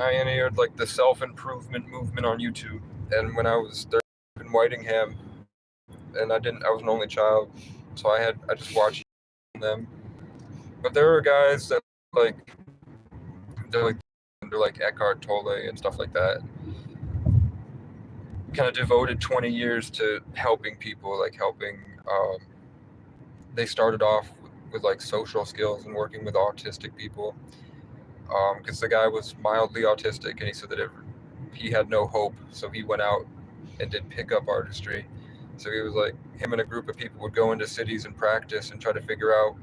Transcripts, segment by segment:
pioneered like the self-improvement movement on YouTube. And when I was 30 in Whitingham, and I was an only child, so I just watched them. But there are guys that like they're like Eckhart Tolle and stuff like that. Kind of devoted 20 years to helping people, like helping. They started off with like social skills and working with autistic people, because the guy was mildly autistic, and he said that he had no hope, so he went out and did pickup artistry. So he was like, him and a group of people would go into cities and practice and try to figure out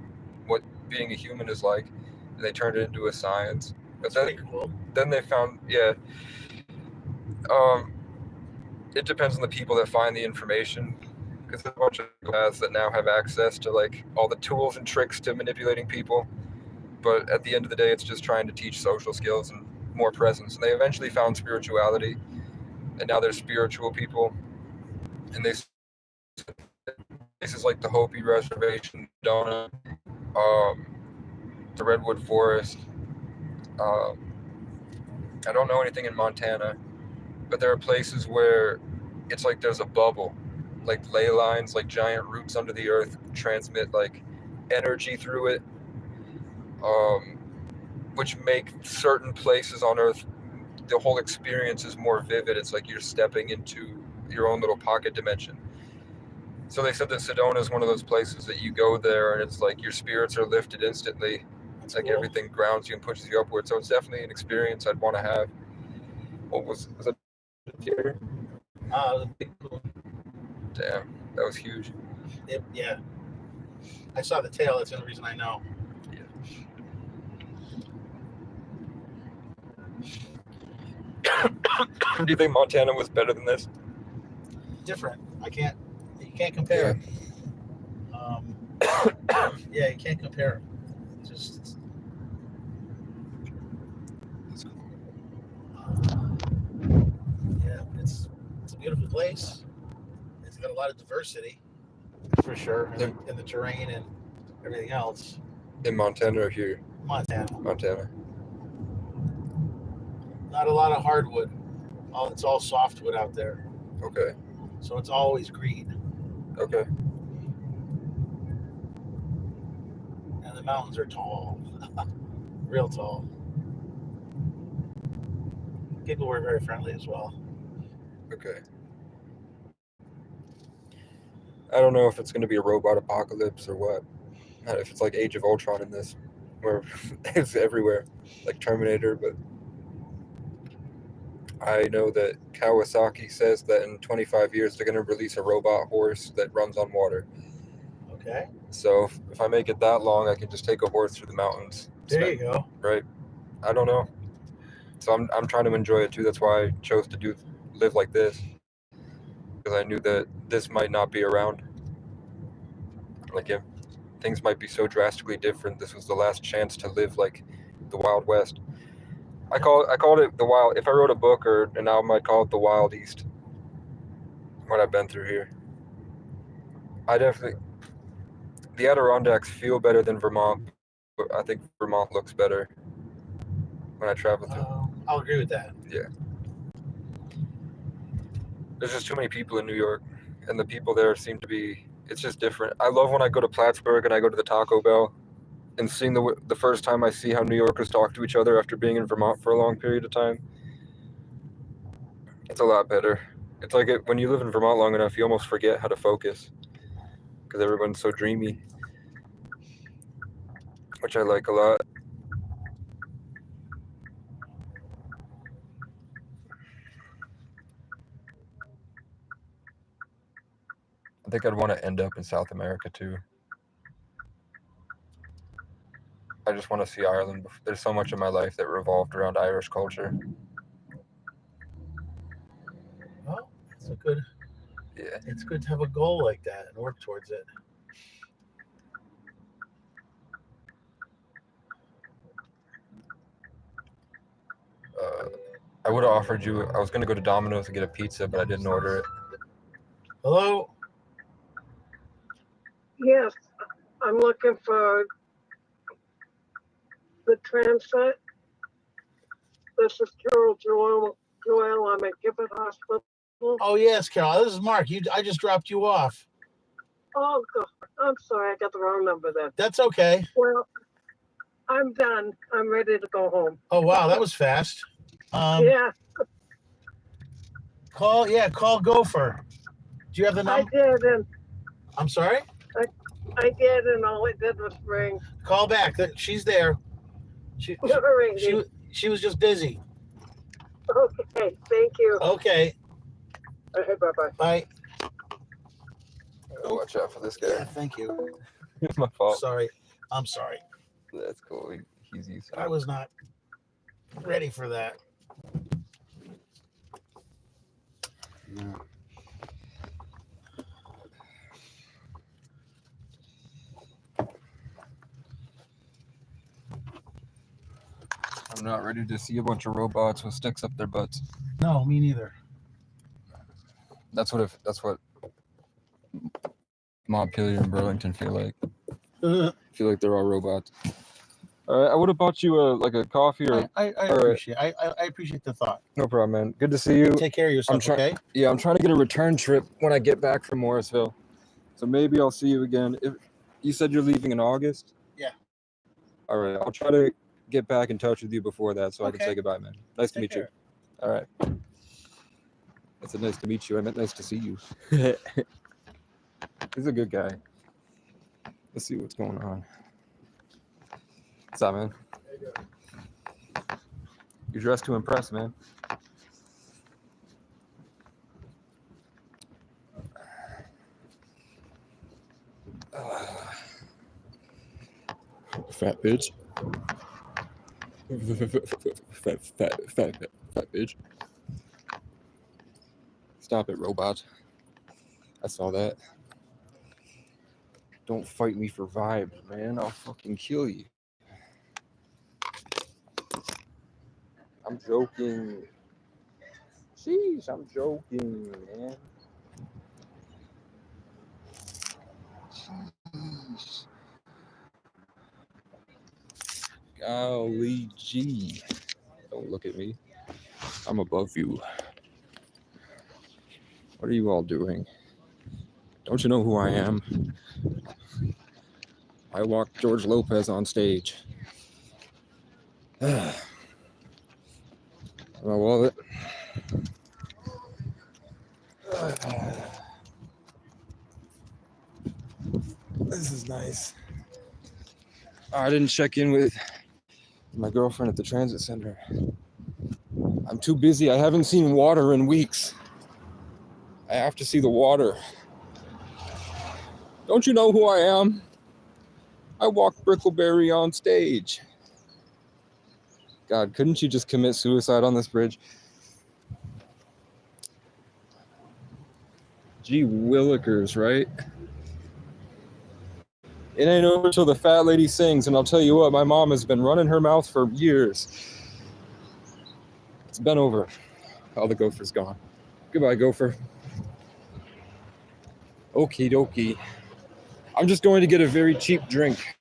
what being a human is like, and they turned it into a science. But then they found, yeah, um, it depends on the people that find the information, because there's a bunch of paths that now have access to like all the tools and tricks to manipulating people. But at the end of the day, it's just trying to teach social skills and more presence. And they eventually found spirituality, and now they're spiritual people. And they places like the Hopi Reservation, Dona, the Redwood Forest. Um, I don't know anything in Montana, but there are places where it's like there's a bubble, like ley lines, like giant roots under the earth transmit like energy through it, which make certain places on earth, the whole experience is more vivid. It's like you're stepping into your own little pocket dimension. So they said that Sedona is one of those places that you go there and it's like your spirits are lifted instantly. It's like everything grounds you and pushes you upward. So it's definitely an experience I'd want to have. What was it? Deer? The big coon. Damn, that was huge. Yeah. I saw the tail. That's the only reason I know. Do you think Montana was better than this? Different. You can't compare. Yeah, you can't compare. Just. That's cool. Yeah, it's a beautiful place. It's got a lot of diversity, for sure, in the terrain and everything else. In Montana or here? Montana. Not a lot of hardwood. It's all softwood out there. Okay. So it's always green. Okay. And the mountains are tall. Real tall. People were very friendly as well. Okay. I don't know if it's going to be a robot apocalypse or what. If it's like Age of Ultron in this, where it's everywhere, like Terminator, but I know that Kawasaki says that in 25 years they're going to release a robot horse that runs on water. Okay. So if I make it that long, I can just take a horse through the mountains. There you go. Right. I don't know. So I'm trying to enjoy it too. That's why I chose to live like this, because I knew that this might not be around. Like if things might be so drastically different, this was the last chance to live like the Wild West. I called it the Wild. If I wrote a book or an album, I'd call it the Wild East. What I've been through here. The Adirondacks feel better than Vermont, but I think Vermont looks better when I travel through. I'll agree with that. Yeah. There's just too many people in New York, and the people there seem to be. It's just different. I love when I go to Plattsburgh and I go to the Taco Bell, and seeing the first time I see how New Yorkers talk to each other after being in Vermont for a long period of time. It's a lot better. It's like when you live in Vermont long enough, you almost forget how to focus because everyone's so dreamy, which I like a lot. I think I'd want to end up in South America too. I just want to see Ireland. There's so much of my life that revolved around Irish culture. Well, it's good. Yeah. It's good to have a goal like that and work towards it. I would have offered you. I was going to go to Domino's and get a pizza, but I didn't order it. Hello? Yes, I'm looking for the tram set. This is Carol Joel. I'm at Gibbon Hospital. Oh, yes, Carol. This is Mark. I just dropped you off. Oh, God. I'm sorry. I got the wrong number then. That's okay. Well, I'm done. I'm ready to go home. Oh, wow. That was fast. Yeah, Call Gopher. Do you have the I number? did, and I'm sorry? I did, and all it did was ring. Call back. She's there. She was just busy. Okay, thank you. Okay. Okay, bye-bye. Bye. Gotta watch out for this Yeah, guy. thank you. It's my fault. Sorry. I'm sorry. That's cool. He's used to I it. was not ready for that. Yeah. I'm not ready to see a bunch of robots with sticks up their butts. No, me neither. That's what mob killer in Burlington feel like. I feel like they're all robots. All right, I would have bought you a coffee or I appreciate the thought. no problem, man. Good to see you. Take care of yourself, okay? Yeah, I'm trying to get a return trip when I get back from Morrisville, so maybe I'll see you again. If you said you're leaving in August. Yeah. All right, I'll try to get back in touch with you before that, so I can Okay. say goodbye, man. Nice to Take meet care. you. All right. I said nice to meet you. I meant nice to see you. He's a good guy. Let's see what's going on. What's up, man? You're dressed to impress, man. Fat bitch. Fat bitch. Stop it, robot. I saw that. Don't fight me for vibes, man. I'll fucking kill you. I'm joking. Jeez, I'm joking, man. Jeez. Golly gee. Don't look at me. I'm above you. What are you all doing? Don't you know who I am? I walked George Lopez on stage. My wallet. This is nice. I didn't check in with my girlfriend at the transit center. I'm too busy. I haven't seen water in weeks. I have to see the water. Don't you know who I am? I walked Brickleberry on stage. God, couldn't you just commit suicide on this bridge? Gee willikers, right? It ain't over till the fat lady sings, and I'll tell you what, my mom has been running her mouth for years. It's been over. Oh, the gopher's gone. Goodbye, gopher. Okie dokie. I'm just going to get a very cheap drink.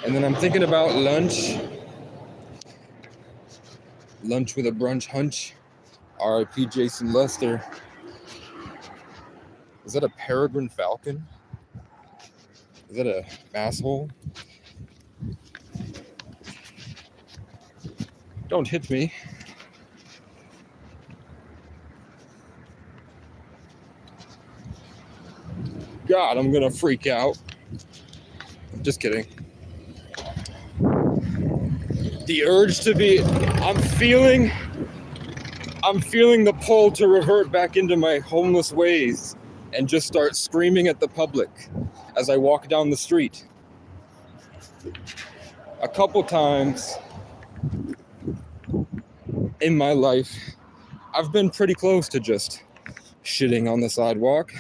And then I'm thinking about lunch. Lunch with a brunch hunch. R.I.P. Jason Lester. Is that a peregrine falcon? Is that a asshole? Don't hit me. God, I'm gonna freak out. Just kidding. The urge to be, I'm feeling the pull to revert back into my homeless ways and just start screaming at the public as I walk down the street. A couple times in my life, I've been pretty close to just shitting on the sidewalk.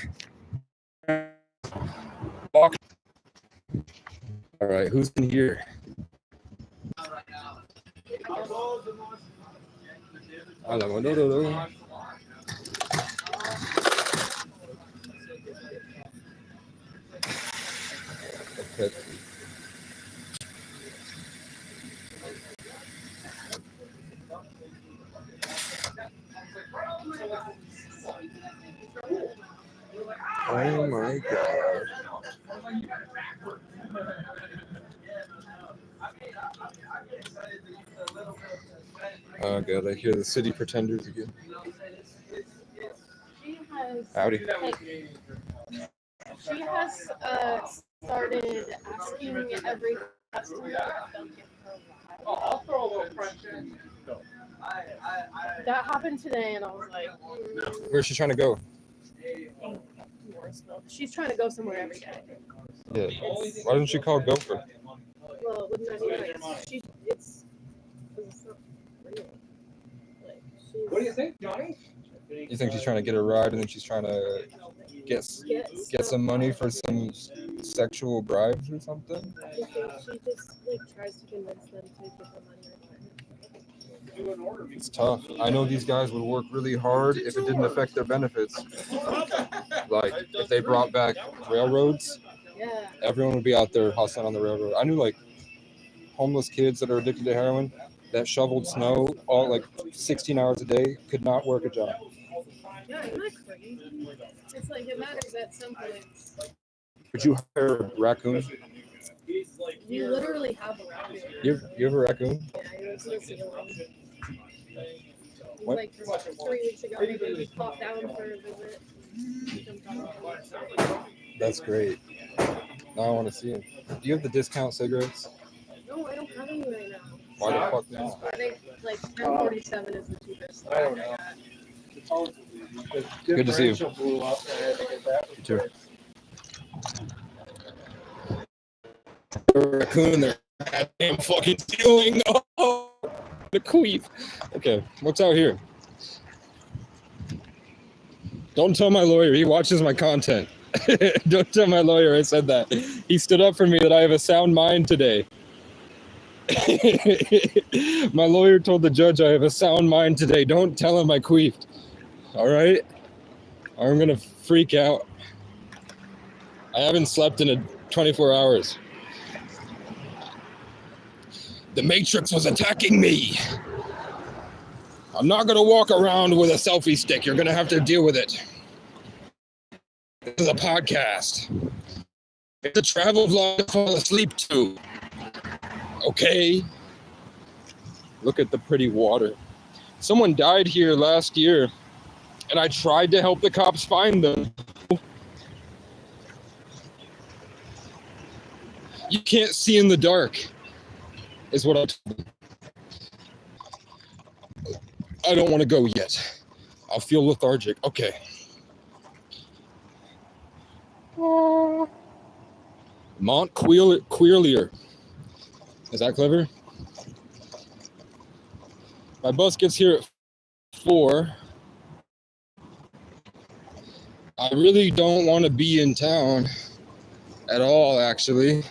All right, who's in here? Okay. Oh my god. Oh god, I hear the city pretenders again. She has Howdy. she has started asking every customer if they'll give her a ride. I'll throw a little French in. That happened today, and I was like, Where's she trying to go? Morrisville. She's trying to go somewhere every day. Yeah. Why doesn't she call Gopher? Well, wouldn't that be nice? It's not real. Like, What do you think, Johnny? You think she's trying to get a ride and then she's trying to get some money for some sexual bribes or something? I think she just like tries to convince them to give her money or whatever. It's tough. I know these guys would work really hard if it didn't affect their benefits. Like, if they brought back railroads, Yeah. everyone would be out there hustling on the railroad. I knew, like, homeless kids that are addicted to heroin that shoveled snow all, like, 16 hours a day, could not work a job. Yeah, isn't that crazy? It's like it matters at some point. Would you hire a raccoon? You literally have a raccoon. You have a raccoon? Yeah, he lives in the ceiling. What? Like 3 weeks ago, he popped down for a visit. That's great. Now I want to see him. Do you have the discount cigarettes? No, I don't have any right now. Why the fuck not? I think like 1047 is the cheapest. I don't know. Good to see you. Blew up and I had to get that. You too. Raccoon in there. Goddamn fucking ceiling. Oh, the queef. Okay, what's out here? Don't tell my lawyer. He watches my content. Don't tell my lawyer I said that. He stood up for me that I have a sound mind today. My lawyer told the judge I have a sound mind today. Don't tell him I queefed. All right? I'm going to freak out. I haven't slept in 24 hours. The Matrix was attacking me. I'm not going to walk around with a selfie stick. You're going to have to deal with it. This is a podcast. It's a travel vlog to fall asleep to. Okay. Look at the pretty water. Someone died here last year, and I tried to help the cops find them. You can't see in the dark, is what I told them. I don't want to go yet. I'll feel lethargic. Okay. Montquelier. Is that clever? My bus gets here at 4. I really don't want to be in town at all, actually.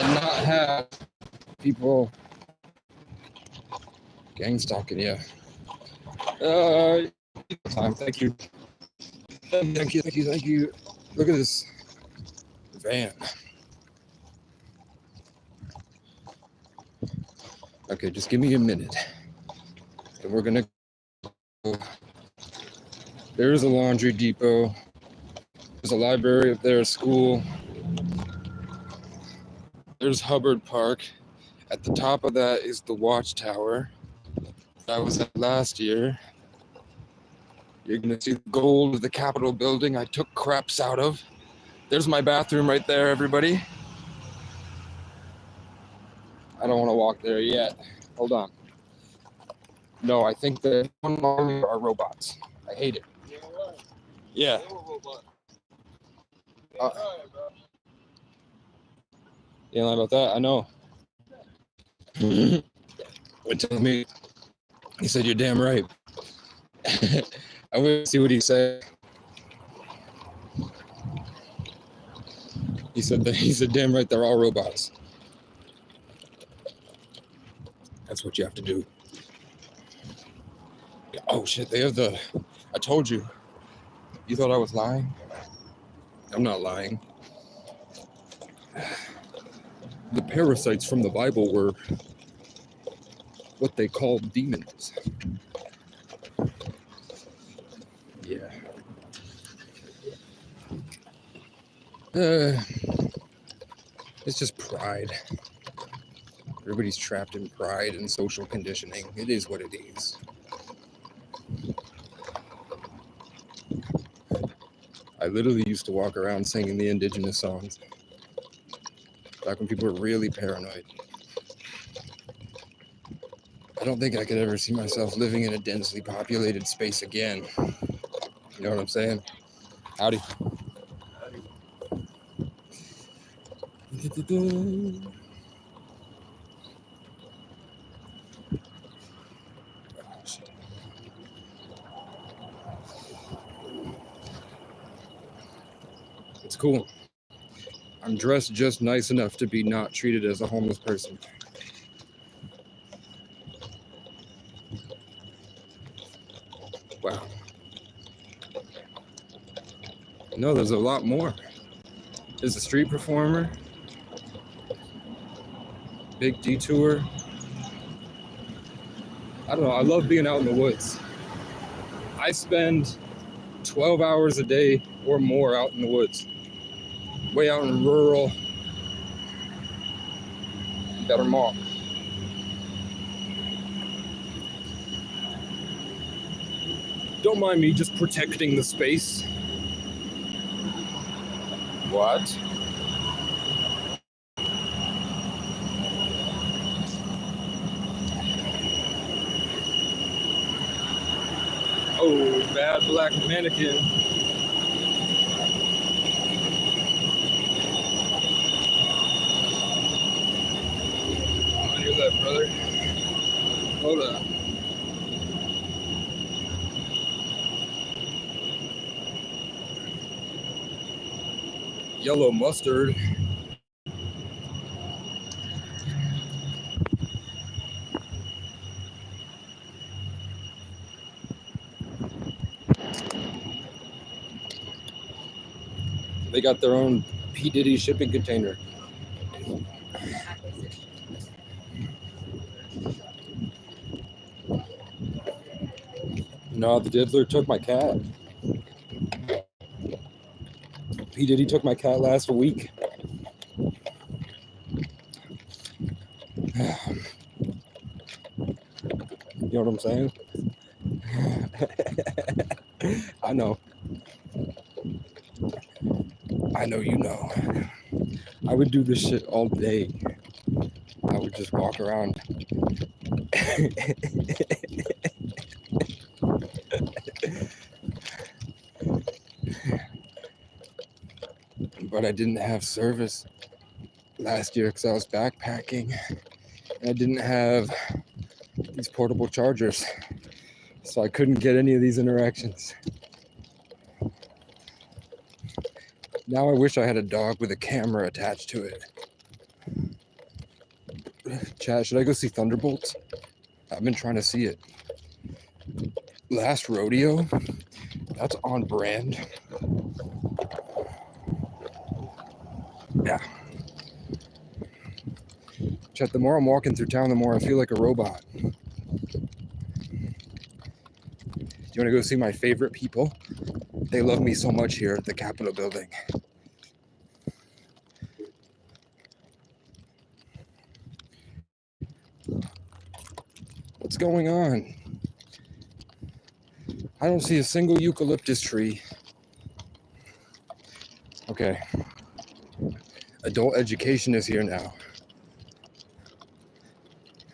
And not have people gang stalking, yeah. Time, thank you. Thank you. Look at this van. Okay, just give me a minute. And we're gonna go. There's a laundry depot. There's a library up there, a school. There's Hubbard Park. At the top of that is the watchtower I was at last year. You're gonna see the gold of the Capitol building I took craps out of. There's my bathroom right there, everybody. I don't want to walk there yet. Hold on. No, I think the one are robots. I hate it. Yeah. You don't lie about that? I know. What telling me? He said, "You're damn right." I want to see what he said. He said, "Damn right, they're all robots." That's what you have to do. Oh shit! They have the. I told you. You thought I was lying? I'm not lying. The parasites from the Bible were what they call demons. Yeah. It's just pride. Everybody's trapped in pride and social conditioning. It is what it is. I literally used to walk around singing the indigenous songs back when people were really paranoid. I don't think I could ever see myself living in a densely populated space again. You know what I'm saying? Howdy. It's cool. I'm dressed just nice enough to be not treated as a homeless person. Wow. No, there's a lot more. There's a street performer, big detour. I don't know, I love being out in the woods. I spend 12 hours a day or more out in the woods. Way out in rural Vermont. Don't mind me just protecting the space. What? Oh, bad black mannequin. On your left, brother. Hold up. Yellow mustard. They got their own P. Diddy shipping container. No, the diddler took my cat. P. Diddy took my cat last week. You know what I'm saying? I know. I know you know. I would do this shit all day. I would just walk around. But I didn't have service last year because I was backpacking. And I didn't have these portable chargers. So I couldn't get any of these interactions. Now I wish I had a dog with a camera attached to it. Chad, should I go see Thunderbolts? I've been trying to see it. Last Rodeo? That's on brand. Yeah. Chad, the more I'm walking through town, the more I feel like a robot. Do you want to go see my favorite people? They love me so much here at the Capitol building. What's going on? I don't see a single eucalyptus tree. Okay. Adult education is here now.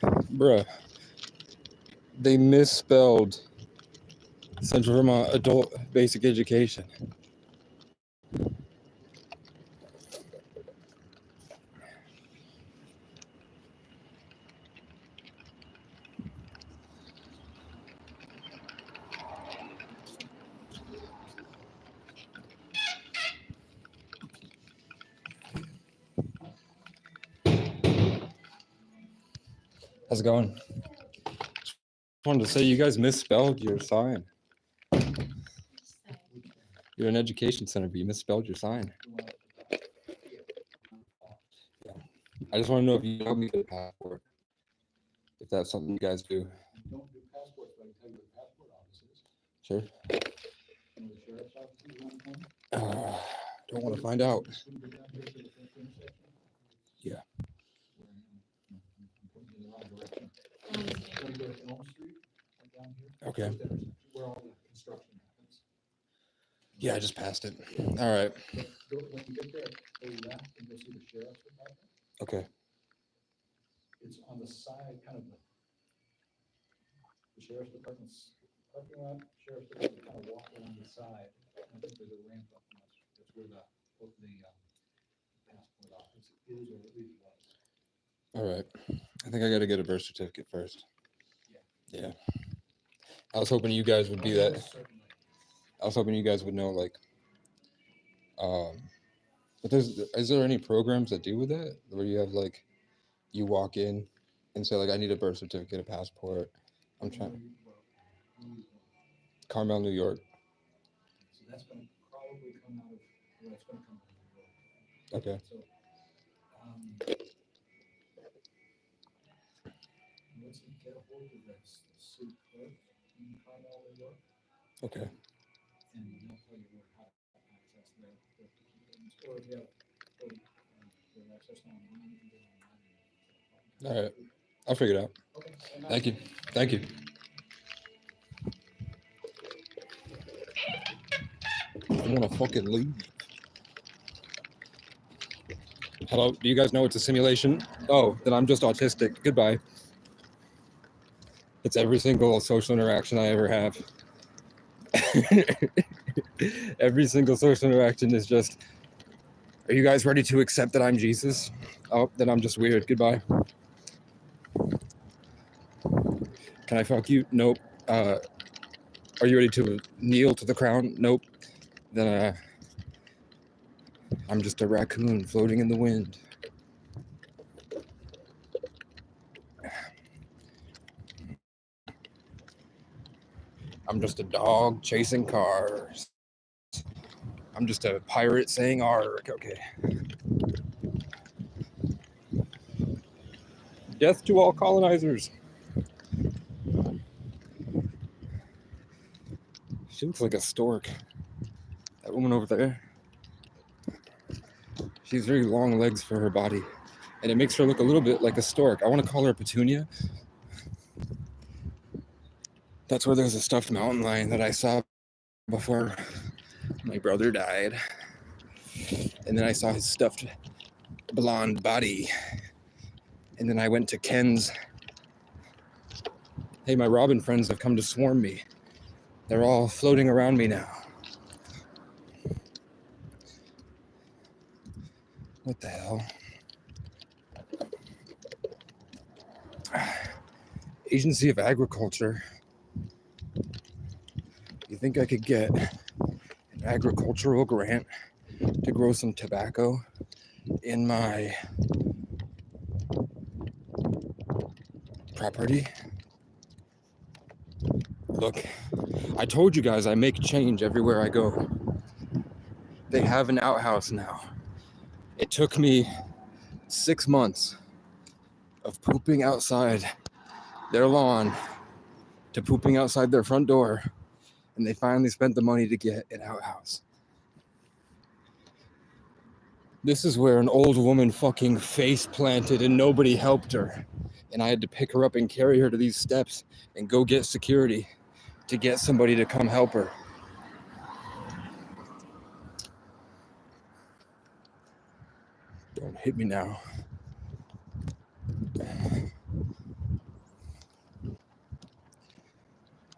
Bruh. They misspelled Central Vermont Adult Basic Education. How's it going? Just wanted to say you guys misspelled your sign. You're an education center, but you misspelled your sign. Yeah. I just want to know if you help me get a passport. If that's something you guys do. We don't do passports, but I can tell you where the passport office is. Sure. You know, the sheriff's office is around the corner. Don't want to find out. When you get down here to the first intersection. Yeah. I'm pointing in the wrong direction. When you go to Elm Street, right down here. Okay. First intersection, where all the construction happens. Yeah, I just passed it. All right. When you get there, go left and you'll see the sheriff's department. Okay. It's on the side, kind of the sheriff's department's parking lot, sheriff's department kind of walk along the side. I think there's a ramp up, and that's where the passport office is, or at least was. All right. I think I got to get a birth certificate first. Yeah. I was hoping you guys would be that. I was hoping you guys would know, like, but is there any programs that do with that? Where you have, like, you walk in and say, like, I need a birth certificate, a passport. I'm trying. Carmel, New York. So that's going to probably come out of, well, it's going to come out of New York. Okay. So, let's get a hold of the city clerk in Carmel, New York, Okay. and they'll tell you how to access their documents, or if you have their access online, you can get online. All right. I'll figure it out. Okay. Thank you. Thank you. I want to fucking leave. Hello, do you guys know it's a simulation? Oh, then I'm just autistic. Goodbye. It's every single social interaction I ever have. Every single social interaction is just, are you guys ready to accept that I'm Jesus? Oh, then I'm just weird. Goodbye. Can I fuck you? Nope. Are you ready to kneel to the crown? Nope. Then I'm just a raccoon floating in the wind. I'm just a dog chasing cars. I'm just a pirate saying arg. Okay. Death to all colonizers. She looks like a stork. That woman over there. She has very long legs for her body. And it makes her look a little bit like a stork. I want to call her Petunia. That's where there's a stuffed mountain lion that I saw before my brother died. And then I saw his stuffed blonde body. And then I went to Ken's. Hey, my robin friends have come to swarm me. They're all floating around me now. What the hell? Agency of Agriculture. You think I could get an agricultural grant to grow some tobacco in my property? Look, I told you guys I make change everywhere I go. They have an outhouse now. It took me 6 months of pooping outside their lawn to pooping outside their front door, and they finally spent the money to get an outhouse. This is where an old woman fucking face planted and nobody helped her. And I had to pick her up and carry her to these steps and go get security to get somebody to come help her. Don't hit me now.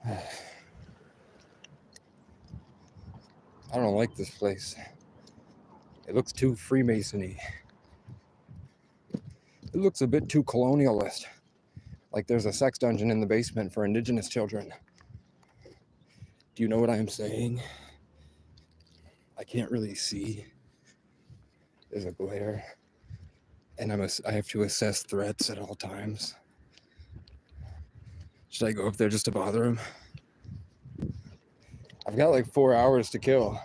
I don't like this place. It looks too Freemasony. It looks a bit too colonialist. Like there's a sex dungeon in the basement for indigenous children. Do you know what I'm saying? I can't really see. There's a glare. And I have to assess threats at all times. Should I go up there just to bother him? I've got like 4 hours to kill.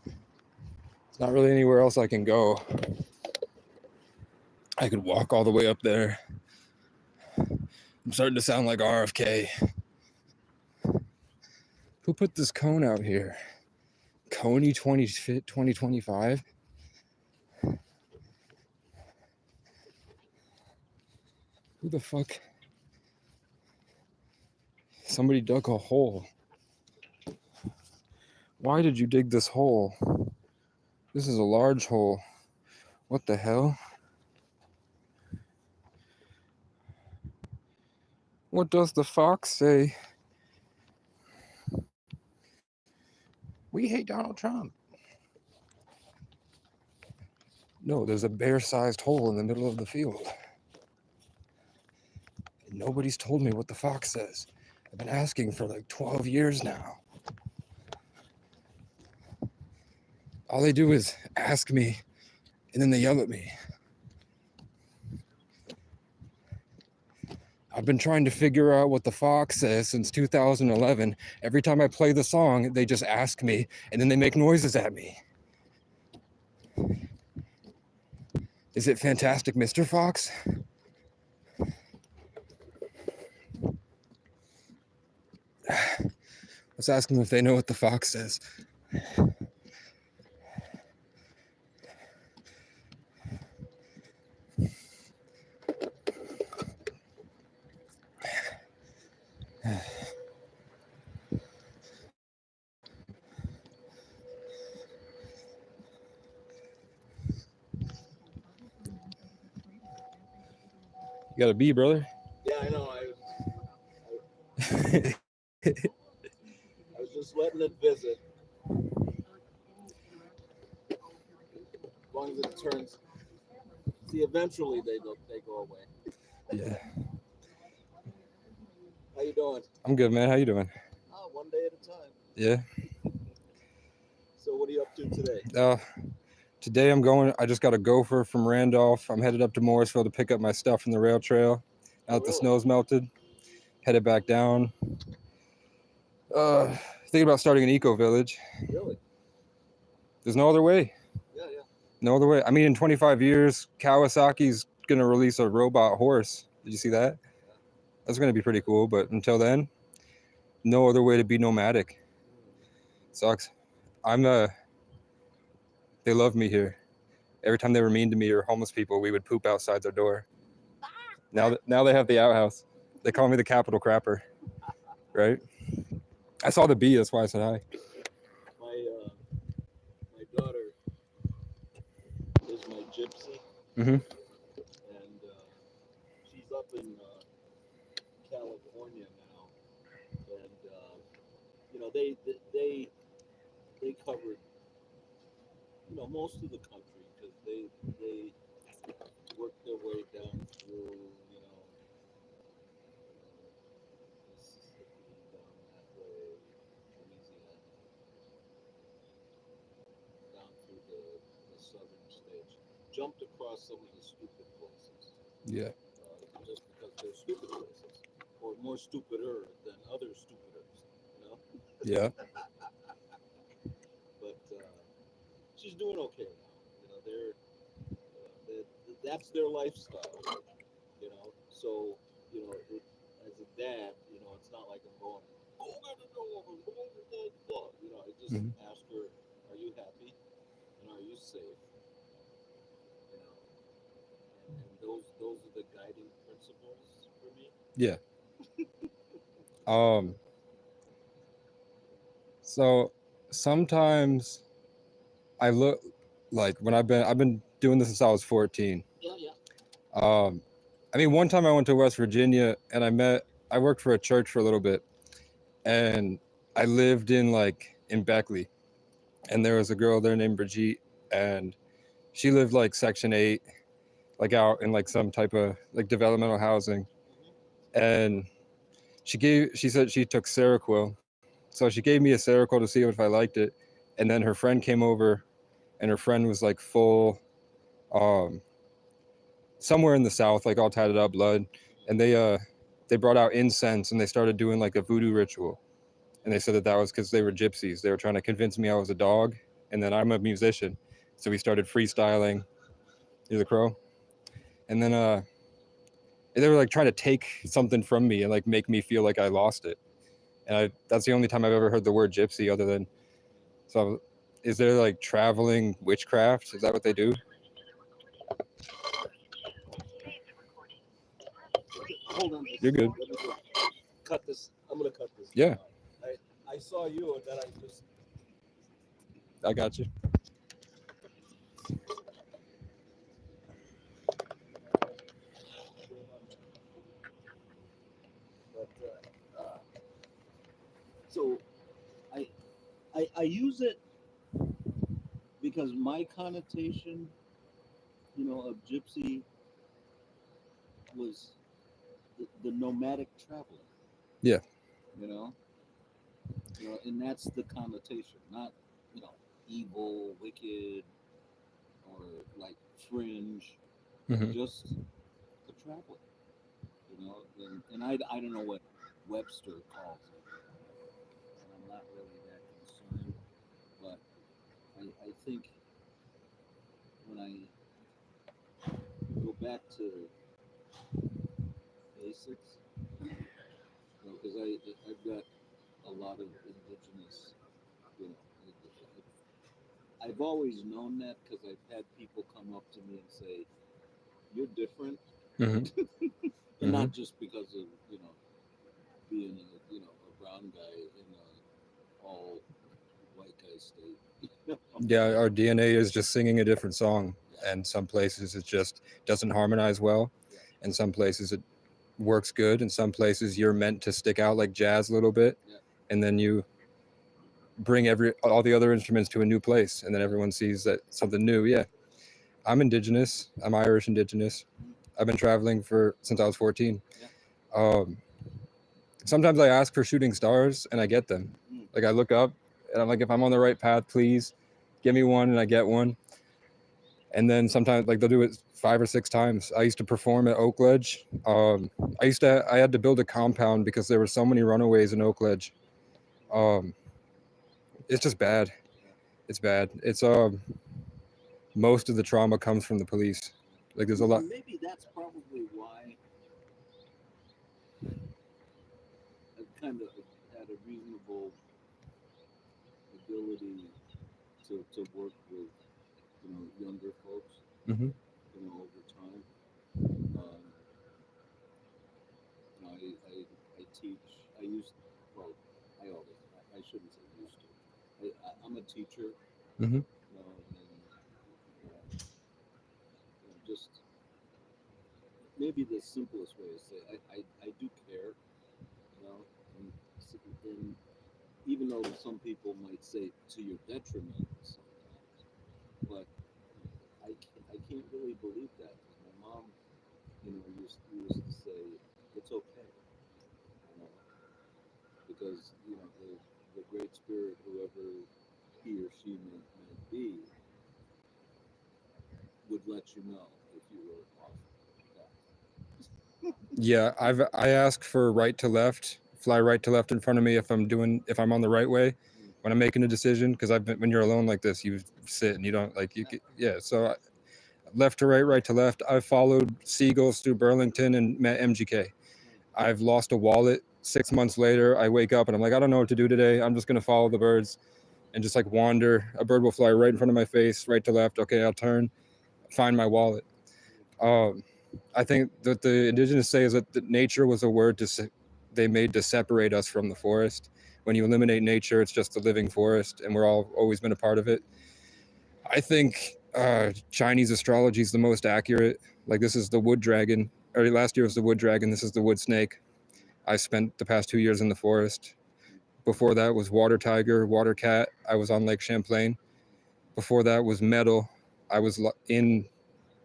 There's not really anywhere else I can go. I could walk all the way up there. I'm starting to sound like RFK. Who put this cone out here? Coney 2025? Who the fuck? Somebody dug a hole. Why did you dig this hole? This is a large hole. What the hell? What does the fox say? We hate Donald Trump. No, there's a bear-sized hole in the middle of the field. And nobody's told me what the fox says. I've been asking for like 12 years now. All they do is ask me, and then they yell at me. I've been trying to figure out what the fox says since 2011. Every time I play the song, they just ask me, and then they make noises at me. Is it Fantastic Mr. Fox? Let's ask them if they know what the fox says. You got a bee, brother? Yeah, I know. I was just letting it visit. As long as it turns. See, eventually they go away. Yeah. How you doing? I'm good, man. How you doing? Oh, one day at a time. Yeah. So what are you up to today? Today I just got a gopher from Randolph. I'm headed up to Morrisville to pick up my stuff from the rail trail. Now that the snow's melted, headed back down. Thinking about starting an eco village. Really? There's no other way. Yeah. No other way. I mean, in 25 years, Kawasaki's gonna release a robot horse. Did you see that? That's gonna be pretty cool. But until then, no other way to be nomadic. Sucks. They love me here. Every time they were mean to me or homeless people, we would poop outside their door. Now they have the outhouse. They call me the Capitol Crapper, right? I saw the bee. That's why I said hi. My daughter is my gypsy. Mhm. And she's up in California now, and they covered most of the country because they worked their way down through Mississippi, down that way, Louisiana, down through the southern states, jumped across some of the stupid places. Yeah. Just because they're stupid places, or more stupider than other stupiders, Yeah. But she's doing okay now. That's their lifestyle. So as a dad, it's not like I'm going, go get a dog, go get a dog. I just ask her, are you happy, and are you safe? And those are the guiding principles for me. Yeah. So sometimes I look like when I've been doing this since I was 14. Yeah. I mean, one time I went to West Virginia and I worked for a church for a little bit, and I lived in Beckley, and there was a girl there named Brigitte, and she lived like Section 8, like out in like some type of like developmental housing. And she said she took Seroquel. So she gave me a Seroquel to see if I liked it. And then her friend came over, and her friend was like full, somewhere in the South, like all tatted up, blood. And they brought out incense and they started doing like a voodoo ritual. And they said that was because they were gypsies. They were trying to convince me I was a dog, and then I'm a musician. So we started freestyling. Here's a crow. And then They were like trying to take something from me and like make me feel like I lost it. And that's the only time I've ever heard the word gypsy other than, so is there like traveling witchcraft? Is that what they do? Hold on. You're good. Let me just cut this. I'm gonna cut this. Yeah. I saw you and then I just. I got you. But so I use it because my connotation, of gypsy was the nomadic traveler. Yeah. And that's the connotation, not evil, wicked, or like fringe, Mhm. just a traveler. And I don't know what Webster calls it, and I'm not really that concerned, but I think when I go back to basics, because I've got a lot of indigenous, you know, I've always known that because I've had people come up to me and say, "You're different," Mhm. and not just because of being a brown guy in a all white guy state. Yeah, our DNA is just singing a different song, and some places it just doesn't harmonize well, and some places it works good, and some places you're meant to stick out like jazz a little bit, and then you bring all the other instruments to a new place, and then everyone sees that something new. Yeah, I'm indigenous. I'm Irish indigenous. I've been traveling since I was 14. Sometimes I ask for shooting stars, and I get them. Like I look up, and I'm like, if I'm on the right path, please give me one, and I get one. And then sometimes like they'll do it 5 or 6 times. I used to perform at Oakledge. I had to build a compound because there were so many runaways in Oakledge. It's just bad. It's bad. It's most of the trauma comes from the police. Like there's a lot. Maybe that's probably why I've kind of had a reasonable ability to work with younger folks. Mhm. Over time. I teach. I used. Well, I shouldn't say used to. I'm a teacher. Mhm. And just maybe the simplest way is say I do care. And even though some people might say to your detriment sometimes, but I can't really believe that because my mom, used to say it's okay, because the great spirit, whoever he or she may be, would let you know if you were off path. Yeah, I ask for right to left, fly right to left in front of me if I'm on the right way when I'm making a decision, because when you're alone like this, you sit and you don't like you get, yeah. So left to right, right to left. I've followed seagulls through Burlington and met MGK. I've lost a wallet 6 months later. I wake up and I'm like, I don't know what to do today. I'm just gonna follow the birds and just like wander. A bird will fly right in front of my face, right to left. Okay, I'll turn, find my wallet. I think that the indigenous say is that nature was a word they made to separate us from the forest. When you eliminate nature, it's just a living forest, and we're all always been a part of it. I think Chinese astrology is the most accurate. Like this is the wood dragon. Or last year was the wood dragon. This is the wood snake. I spent the past 2 years in the forest. Before that was water tiger, water cat. I was on Lake Champlain. Before that was metal. I was in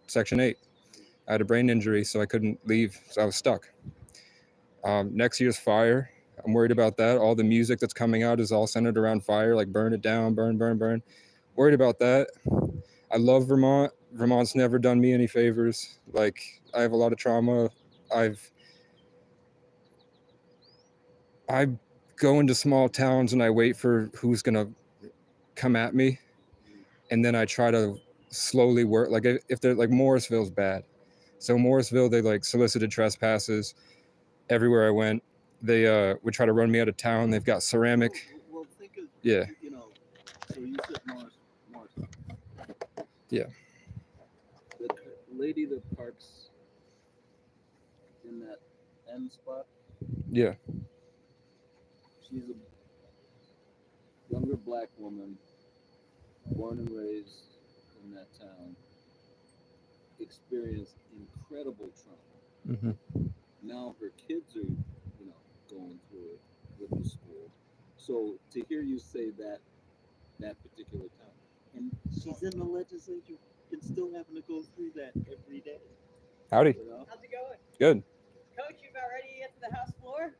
Section 8. I had a brain injury, so I couldn't leave, so I was stuck. Next year's fire. I'm worried about that. All the music that's coming out is all centered around fire, like burn it down, burn, burn, burn. Worried about that. I love Vermont. Vermont's never done me any favors. Like, I have a lot of trauma. I go into small towns and I wait for who's going to come at me. And then I try to slowly work. Like, if they're like Morrisville's bad. So Morrisville, they like solicited trespasses everywhere I went. They would try to run me out of town. They've got ceramic. Well, think of, Yeah. you know, so you said Morris. Yeah. The lady that parks in that end spot, Yeah. she's a younger black woman, born and raised in that town, experienced incredible trauma. Mm-hmm. Now her kids are, you know, going through it with the school. So to hear you say that particular town, and she's in the legislature and still having to go through that every day. Howdy. You know? How's it going? Good. Coach, you about ready to get to the House floor?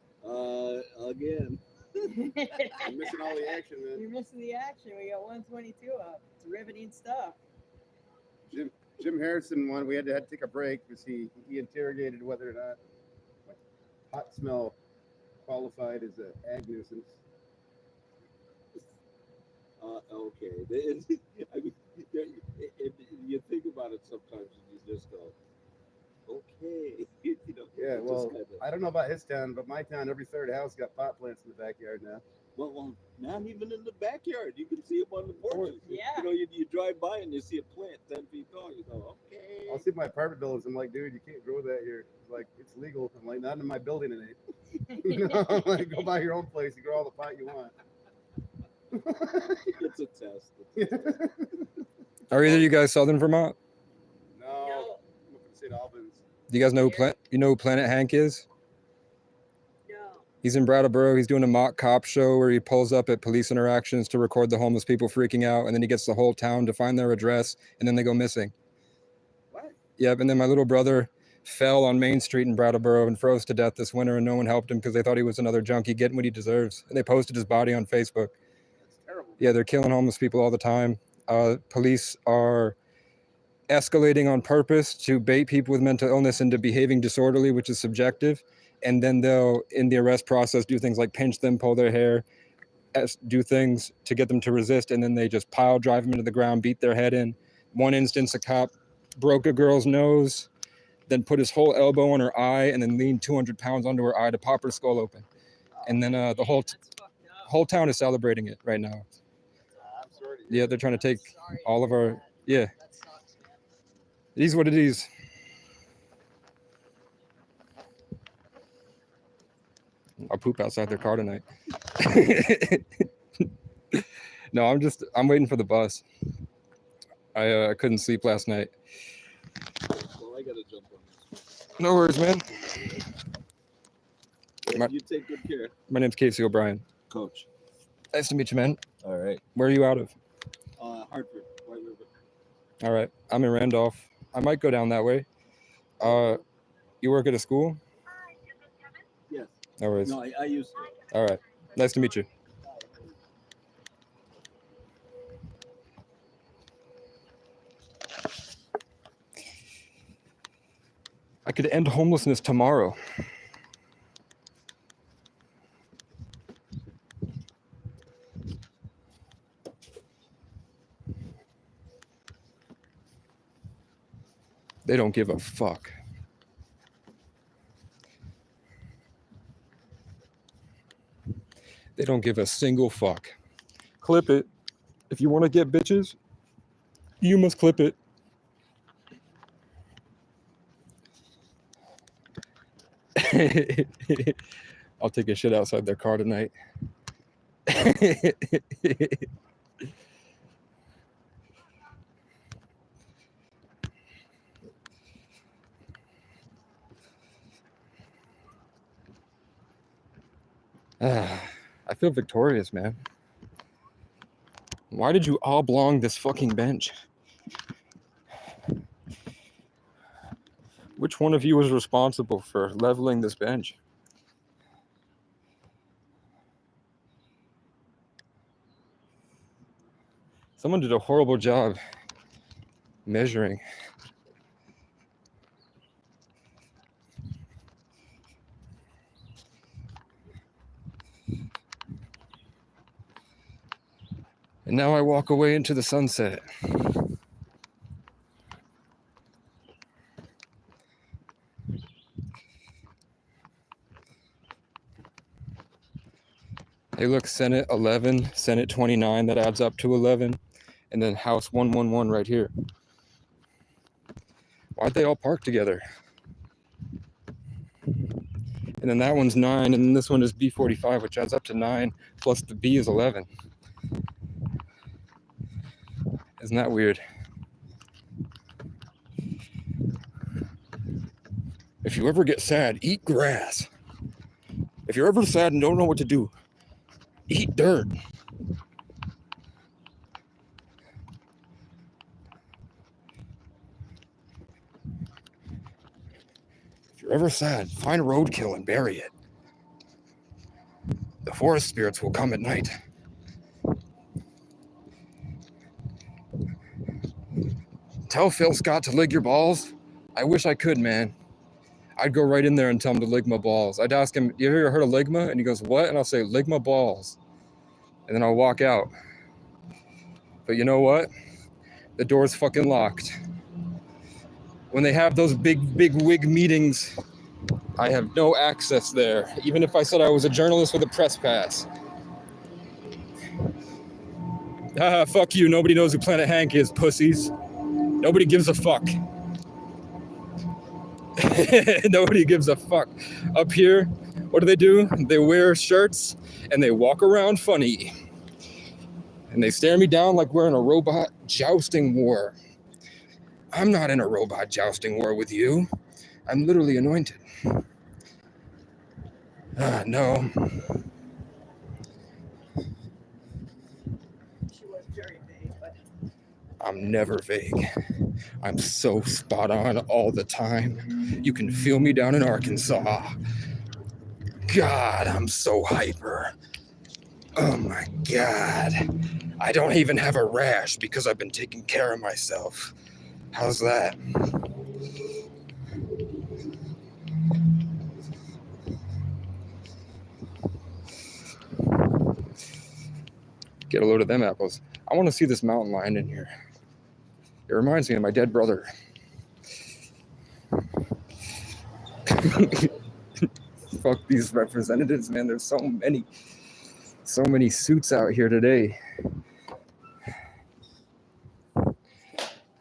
Again. You're missing all the action, man. You're missing the action. We got 122 up. It's riveting stuff. Jim Harrison one. We had to take a break because he interrogated whether or not hot smell qualified as an ag nuisance. Okay. I mean, if you think about it, sometimes you just go, okay. You know, Yeah, just well, kinda, I don't know about his town, but my town, every third house got pot plants in the backyard now. well, not even in the backyard. You can see them on the porches. Yeah. You know, you drive by and you see a plant 10 feet tall. You go, okay. I'll see my apartment buildings. I'm like, dude, you can't grow that here. It's like, it's legal. I'm like, not in my building, it ain't. You know, I'm like, go buy your own place. You grow all the pot you want. It's a test. It's a test. Are either of you guys Southern Vermont? No, I'm from St. Albans. Do you guys know who Planet Hank is? No. He's in Brattleboro. He's doing a mock cop show where he pulls up at police interactions to record the homeless people freaking out, and then he gets the whole town to find their address, and then they go missing. What? Yep, and then my little brother fell on Main Street in Brattleboro and froze to death this winter, and no one helped him because they thought he was another junkie getting what he deserves. And they posted his body on Facebook. That's terrible. Yeah, they're killing homeless people all the time. Police are escalating on purpose to bait people with mental illness into behaving disorderly, which is subjective. And then they'll, in the arrest process, do things like pinch them, pull their hair, do things to get them to resist. And then they just pile drive them into the ground, beat their head in. One instance, a cop broke a girl's nose, then put his whole elbow on her eye, and then leaned 200 pounds onto her eye to pop her skull open. And then the whole town is celebrating it right now. I'm sorry. Yeah, they're trying to take all of our, yeah. It is what it is. I'll poop outside their car tonight. No, I'm waiting for the bus. I couldn't sleep last night. Well, I got to jump on this. No worries, man. Yeah, you take good care. My name's Casey O'Brien. Coach. Nice to meet you, man. All right. Where are you out of? Hartford, White River. All right. I'm in Randolph. I might go down that way. You work at a school? Yes. No worries. No, I used to. All right. Nice to meet you. I could end homelessness tomorrow. They don't give a fuck. They don't give a single fuck. Clip it. If you want to get bitches, you must clip it. I'll take a shit outside their car tonight. I feel victorious, man. Why did you oblong this fucking bench? Which one of you was responsible for leveling this bench? Someone did a horrible job measuring. And now I walk away into the sunset. Hey, look, Senate 11, Senate 29, that adds up to 11, and then House 111 right here. Why'd they all park together? And then that one's 9, and then this one is B45, which adds up to 9, plus the B is 11. Isn't that weird? If you ever get sad, eat grass. If you're ever sad and don't know what to do, eat dirt. If you're ever sad, find roadkill and bury it. The forest spirits will come at night. Tell Phil Scott to lick your balls. I wish I could, man. I'd go right in there and tell him to lick my balls. I'd ask him, you ever heard of ligma? And he goes, what? And I'll say, lick my balls. And then I'll walk out. But you know what? The door's fucking locked. When they have those big wig meetings, I have no access there, even if I said I was a journalist with a press pass. Fuck you. Nobody knows who Planet Hank is, pussies. Nobody gives a fuck. Nobody gives a fuck. Up here, what do? They wear shirts and they walk around funny. And they stare me down like we're in a robot jousting war. I'm not in a robot jousting war with you. I'm literally anointed. No. She was very vague, but I'm never vague. I'm so spot on all the time. You can feel me down in Arkansas. God, I'm so hyper. Oh my God. I don't even have a rash because I've been taking care of myself. How's that? Get a load of them apples. I want to see this mountain lion in here. It reminds me of my dead brother. Fuck these representatives, man. There's so many suits out here today.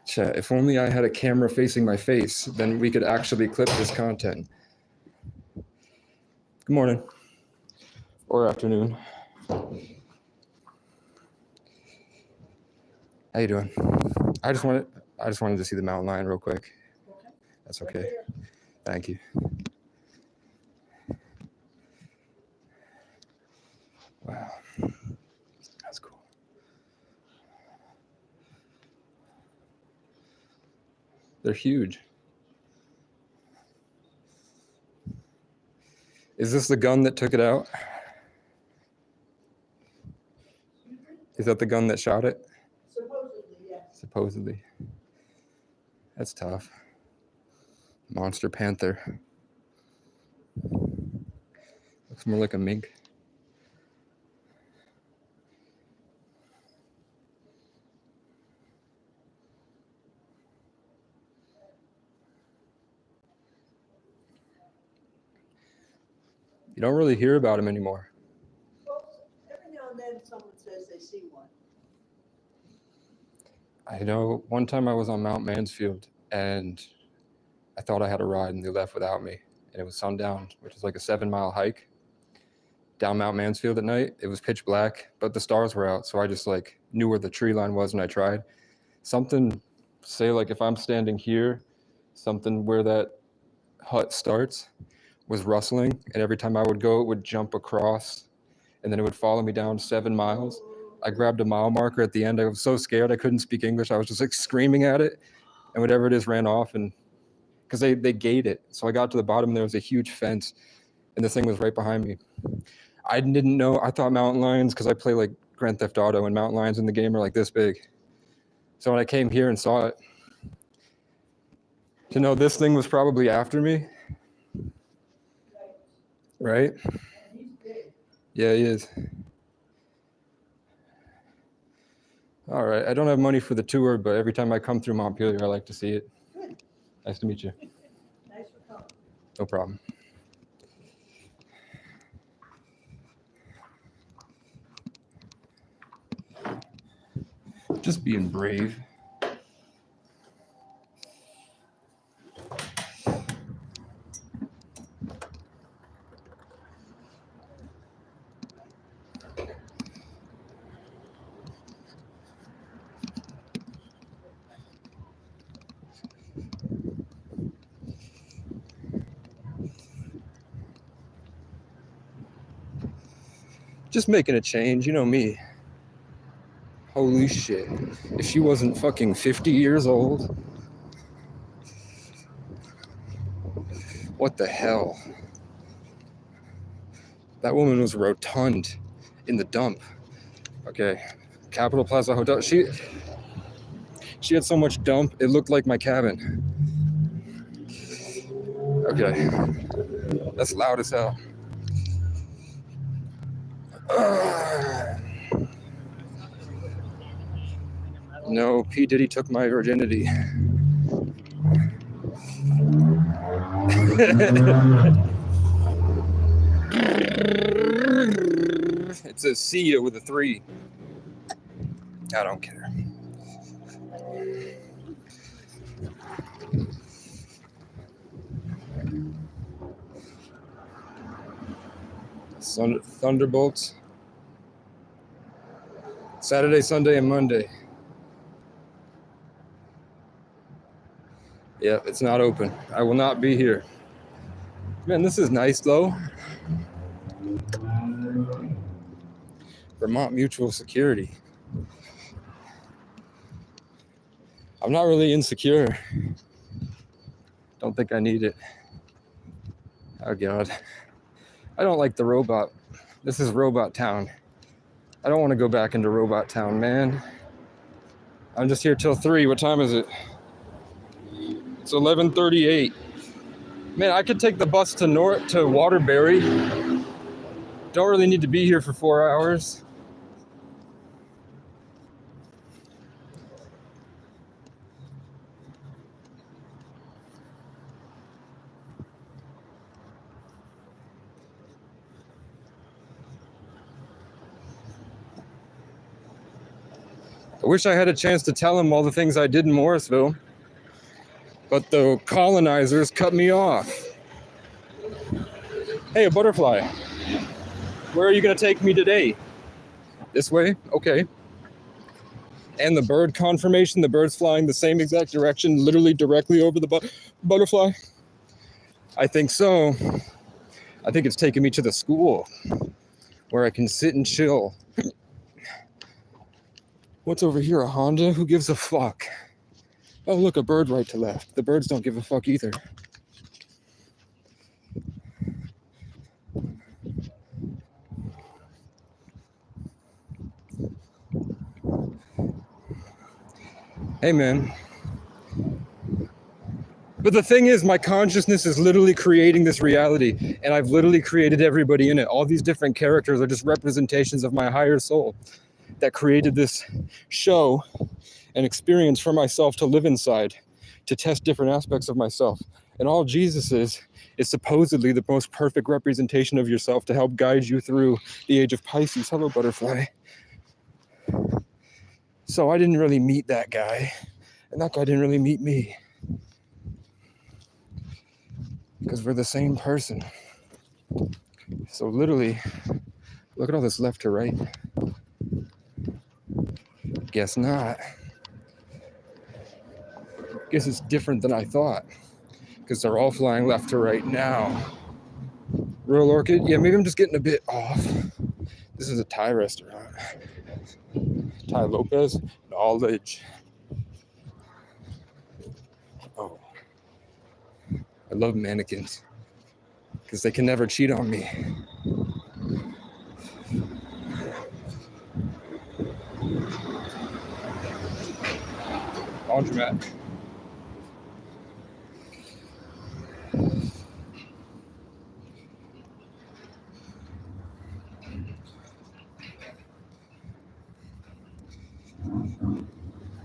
Chat, if only I had a camera facing my face, then we could actually clip this content. Good morning. Or afternoon. How you doing? I just wanted to see the mountain lion real quick. That's okay. Thank you. Wow. That's cool. They're huge. Is this the gun that took it out? Is that the gun that shot it? supposedly, yes. Supposedly. That's tough. Monster panther. Looks more like a mink. You don't really hear about him anymore. Well, every now and then someone says they see one. I know one time I was on Mount Mansfield and I thought I had a ride and they left without me. And it was sundown, which is like a 7-mile hike down Mount Mansfield at night. It was pitch black, but the stars were out. So I just like knew where the tree line was and I tried. Something, say like if I'm standing here, something where that hut starts was rustling. And every time I would go, it would jump across and then it would follow me down 7 miles. I grabbed a mile marker at the end. I was so scared I couldn't speak English. I was just like screaming at it. And whatever it is ran off, and because they gate it. So I got to the bottom and there was a huge fence and this thing was right behind me. I didn't know. I thought mountain lions, because I play like Grand Theft Auto and mountain lions in the game are like this big. So when I came here and saw it, to know this thing was probably after me, right? Yeah, he is. All right. I don't have money for the tour, but every time I come through Montpelier, I like to see it. Good. Nice to meet you. Nice for coming. No problem. Just being brave. Just making a change, you know me. Holy shit. If she wasn't fucking 50 years old, what the hell? That woman was rotund in the dump. Okay, Capitol Plaza Hotel. She had so much dump, it looked like my cabin. Okay, that's loud as hell. No, P. Diddy took my virginity. It says see ya with a 3. I don't care. Thunderbolts. Saturday, Sunday, and Monday. Yeah, it's not open. I will not be here. Man, this is nice though. Vermont Mutual Security. I'm not really insecure. Don't think I need it. Oh God. I don't like the robot. This is Robot Town. I don't want to go back into Robot Town, man. I'm just here till 3. What time is it? It's 11:38. Man, I could take the bus to Waterbury. Don't really need to be here for 4 hours. I wish I had a chance to tell him all the things I did in Morrisville, but the colonizers cut me off. Hey, a butterfly. Where are you going to take me today? This way? Okay. And the bird confirmation, the bird's flying the same exact direction, literally directly over the butterfly? I think so. I think it's taking me to the school where I can sit and chill. What's over here, a Honda? Who gives a fuck? Oh, look, a bird right to left. The birds don't give a fuck either. Hey, man. But the thing is, my consciousness is literally creating this reality, and I've literally created everybody in it. All these different characters are just representations of my higher soul that created this show and experience for myself to live inside, to test different aspects of myself. And all Jesus is supposedly the most perfect representation of yourself to help guide you through the age of Pisces. Hello, butterfly. So I didn't really meet that guy, and that guy didn't really meet me. Because we're the same person. So literally, look at all this left to right. Guess not. Guess it's different than I thought. Because they're all flying left to right now. Royal Orchid? Yeah, maybe I'm just getting a bit off. This is a Thai restaurant. Thai Lopez, knowledge. Oh. I love mannequins. Because they can never cheat on me. Laundromat.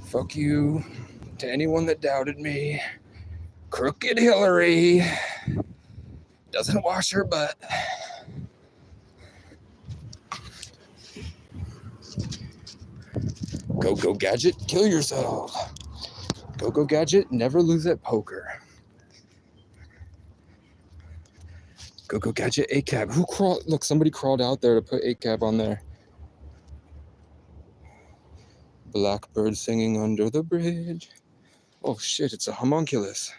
Fuck you to anyone that doubted me. Crooked Hillary doesn't wash her butt. Go Gadget, kill yourself. Go Gadget, never lose at poker. Go Gadget, ACAB. Who crawled? Look, somebody crawled out there to put ACAB on there. Blackbird singing under the bridge. Oh shit, it's a homunculus.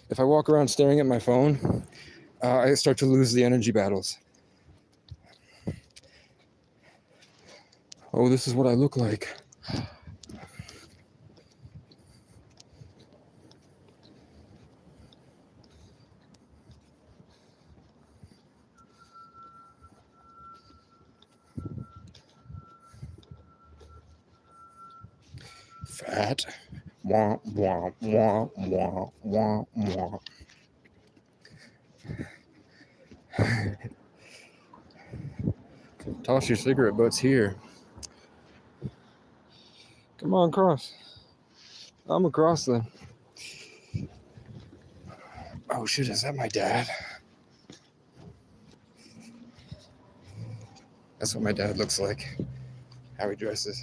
If I walk around staring at my phone, I start to lose the energy battles. Oh, this is what I look like. Fat. Wah, wah, wah, wah, wah, wah. Toss your cigarette butts here. Come on, cross. I'm across then. Oh shit, is that my dad? That's what my dad looks like. How he dresses.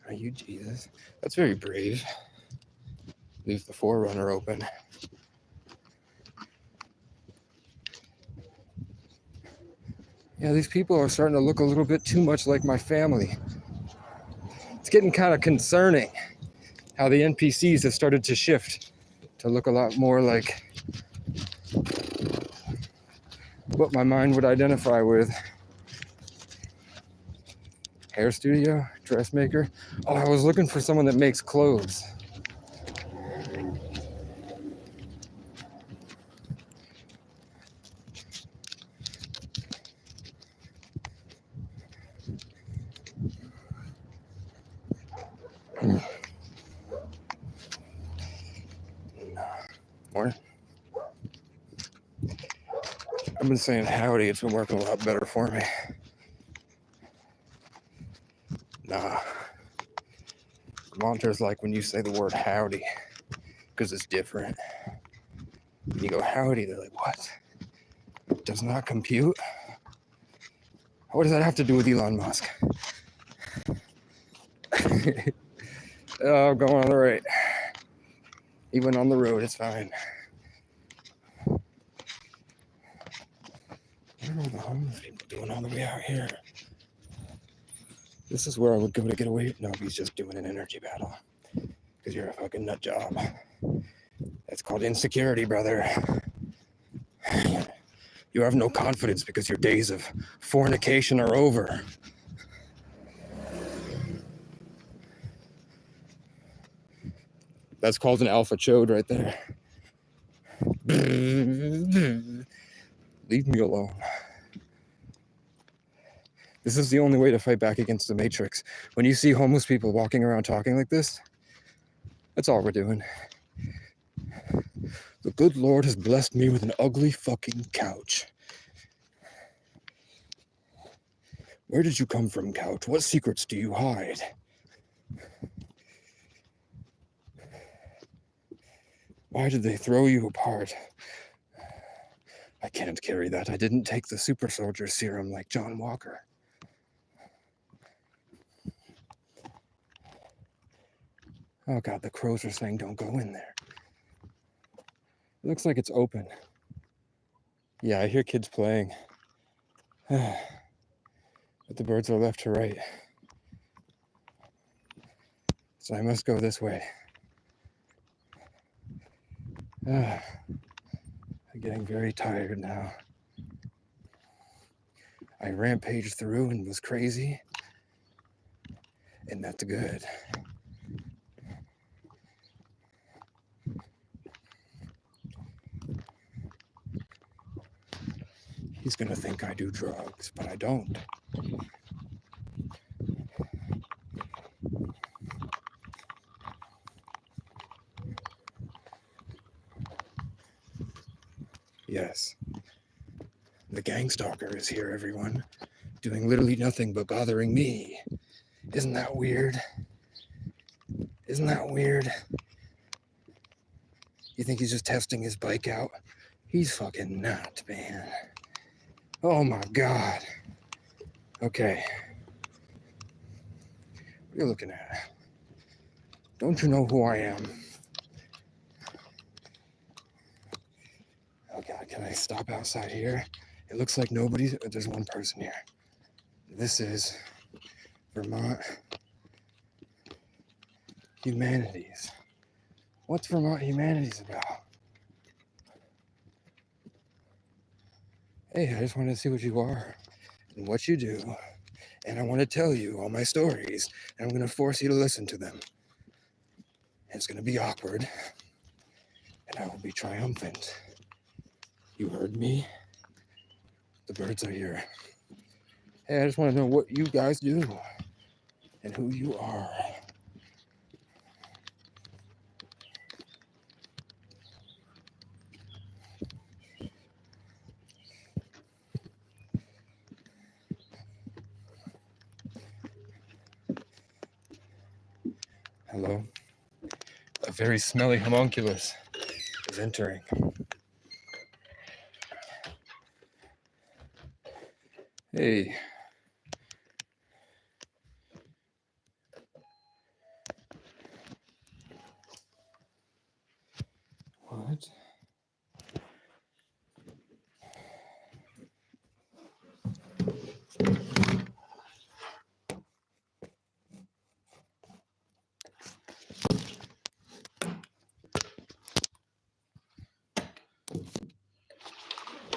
Are you Jesus? That's very brave. Leave the forerunner open. Yeah, these people are starting to look a little bit too much like my family. It's getting kind of concerning how the NPCs have started to shift to look a lot more like what my mind would identify with. Hair studio, dressmaker. Oh, I was looking for someone that makes clothes. More. I've been saying howdy, it's been working a lot better for me. Nah. Vermonters like when you say the word howdy, because it's different. When you go howdy, they're like, what? Does not compute? What does that have to do with Elon Musk? Oh, I'm going on the right. Even on the road, it's fine. What are all the homeless people doing all the way out here? This is where I would go to get away. No, he's just doing an energy battle. Because you're a fucking nut job. That's called insecurity, brother. You have no confidence because your days of fornication are over. That's called an alpha chode right there. Leave me alone. This is the only way to fight back against the Matrix. When you see homeless people walking around talking like this, that's all we're doing. The good Lord has blessed me with an ugly fucking couch. Where did you come from, couch? What secrets do you hide? Why did they throw you apart? I can't carry that. I didn't take the super soldier serum like John Walker. Oh God, the crows are saying don't go in there. It looks like it's open. Yeah, I hear kids playing. But the birds are left to right. So I must go this way. I'm getting very tired now. I rampaged through and was crazy. And that's good. He's gonna think I do drugs, but I don't. Yes. The gang stalker is here, everyone. Doing literally nothing but bothering me. Isn't that weird? Isn't that weird? You think he's just testing his bike out? He's fucking not, man. Oh my god. Okay. What are you looking at? Don't you know who I am? Oh god, can I stop outside here? It looks like there's one person here. This is Vermont Humanities. What's Vermont Humanities about? Hey, I just wanted to see what you are and what you do. And I want to tell you all my stories. And I'm going to force you to listen to them. And it's going to be awkward. And I will be triumphant. You heard me? The birds are here. Hey, I just want to know what you guys do and who you are. Hello. A very smelly homunculus is entering. Hey. What?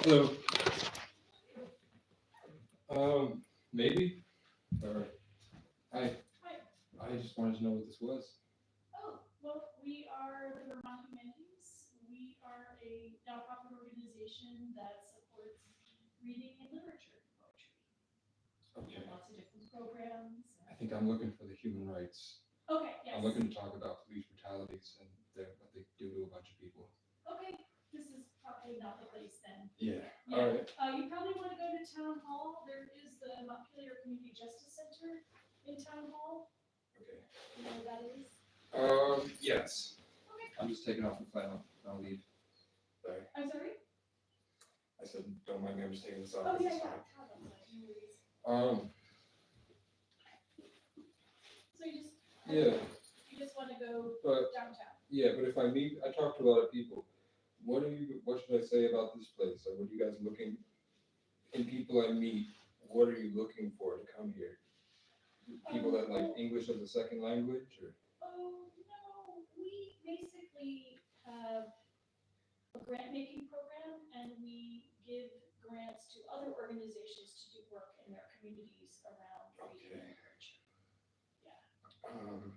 Hello. Maybe? Or, hi. Hi. I just wanted to know what this was. Oh, well, we are the Vermont Humanities. We are a nonprofit organization that supports reading and literature and poetry. We Okay. have lots of different programs. I think I'm looking for the human rights. Okay, yes. I'm looking to talk about police brutalities and what they do to a bunch of people. Okay, this is probably not the place then. Yeah. Yeah. All right. You probably want to go to Town Hall. There is the Montpelier Community Justice Center in Town Hall. Okay. You know what that is? Yes. Okay. I'm just taking off the flannel. I'll leave. Sorry. I'm sorry? I said, don't mind me. I'm just taking this off. Oh, This yeah, is yeah. fine. Have them, no worries. So Yeah. you just want to go But downtown? yeah, but if I talk to a lot of people. What should I say about this place? Or what are you guys looking? In people I meet, what are you looking for to come here? People that like English as a second language, or? Oh, no, we basically have a grant making program and we give grants to other organizations to do work in their communities around reading and literature. Yeah.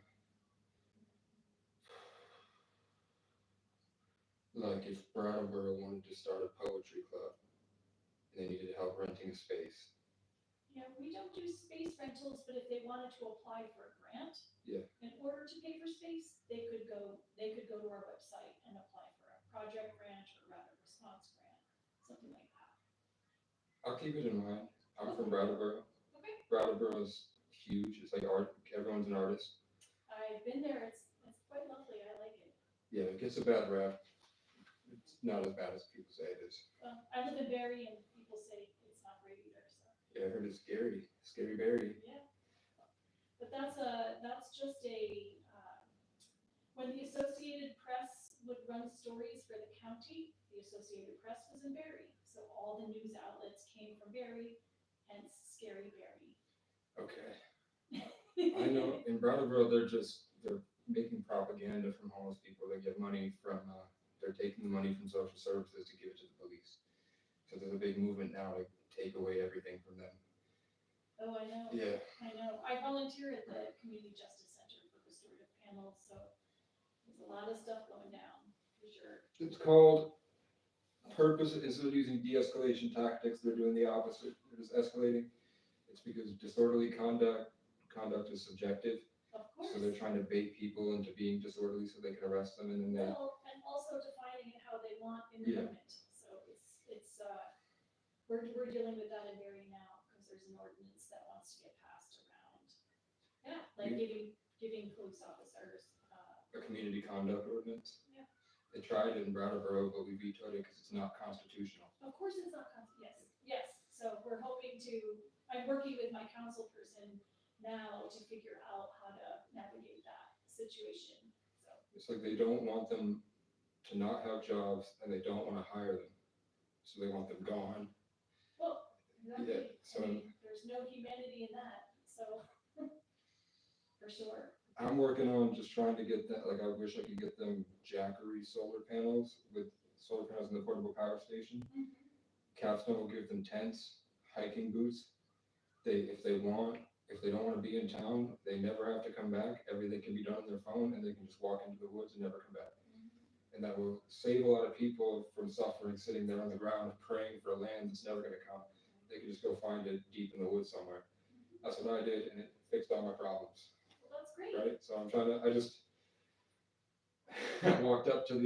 Like if Brattleboro wanted to start a poetry club and they needed help renting a space. Yeah, we don't do space rentals, but if they wanted to apply for a grant, Yeah. in order to pay for space, they could go to our website and apply for a project grant or rather response grant, something like that. I'll keep it in mind. I'm from Brattleboro. Okay. Brattleboro's huge. It's like art. Everyone's an artist. I've been there. It's quite lovely. I like it. Yeah, it gets a bad rap. It's not as bad as people say it is. I live in Barrie, and people say it's not great either. So. Yeah, I heard it's scary. Scary Barrie. Yeah. But that's just when the Associated Press would run stories for the county, the Associated Press was in Barrie. So all the news outlets came from Barrie, hence Scary Barrie. Okay. I know in Brattleboro they're making propaganda from homeless people. They get money from they're taking the money from social services to give it to the police. So there's a big movement now to take away everything from them. Oh, I know. Yeah. I know. I volunteer at the Community Justice Center for restorative panels, so there's a lot of stuff going down for sure. It's called purpose. Instead of using de-escalation tactics, they're doing the opposite. They're just escalating. It's because disorderly conduct is subjective. Of course. So they're trying to bait people into being disorderly so they can arrest them, and then they. Well, and also defining it how they want in the moment. So it's we're dealing with that in Barrie now because there's an ordinance that wants to get passed around. Yeah, like giving police officers. A community conduct ordinance. Yeah. They tried it in Brattleboro, but we vetoed it because it's not constitutional. Of course it's not, yes, so we're hoping to, I'm working with my council person now to figure out how to navigate that situation, so. It's like they don't want them to not have jobs and they don't want to hire them. So they want them gone. Well, exactly, So I mean, there's no humanity in that, so, for sure. I'm working on just trying to get that, like I wish I could get them Jackery solar panels with solar panels in the portable power station. Capstone will give them tents, hiking boots. If they don't want to be in town, they never have to come back. Everything can be done on their phone and they can just walk into the woods and never come back. And that will save a lot of people from suffering sitting there on the ground praying for a land that's never going to come. They can just go find it deep in the woods somewhere. That's what I did, and it fixed all my problems. Well, that's great. Right? So I'm trying to, I walked up to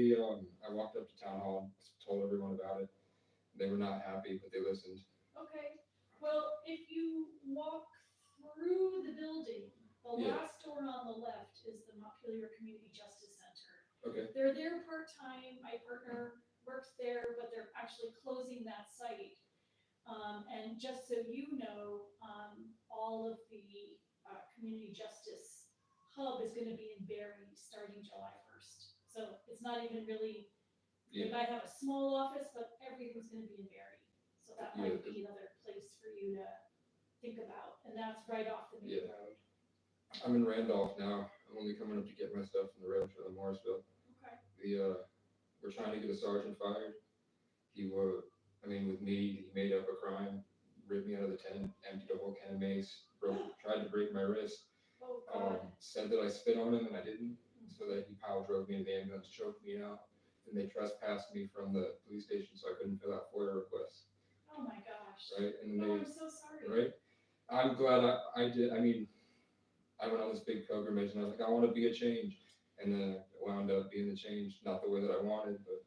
town hall and told everyone about it. They were not happy, but they listened. Okay, well, if you walk through the building, the last door on the left is the Montpelier Community Justice Center. Okay. They're there part-time, my partner works there, but they're actually closing that site. And just so you know, all of the community justice hub is gonna be in Barry starting July 1st. So it's not even really, they might have a small office, but everything's gonna be in Barry. So that might be another place for you to think about, and that's right off the main road. I'm in Randolph now. I'm only coming up to get my stuff from the road to Morrisville. Okay. We're trying to get a sergeant fired. With me, he made up a crime, ripped me out of the tent, emptied a whole can of mace, tried to break my wrist, Oh, God. said that I spit on him and I didn't, so that he power drove me into the ambulance, choked me out, and they trespassed me from the police station so I couldn't fill out FOIA requests. Oh my gosh. Right? And I'm so sorry. right? I'm glad I did. I went on this big pilgrimage and I was like, I want to be a change. And then it wound up being the change, not the way that I wanted, but.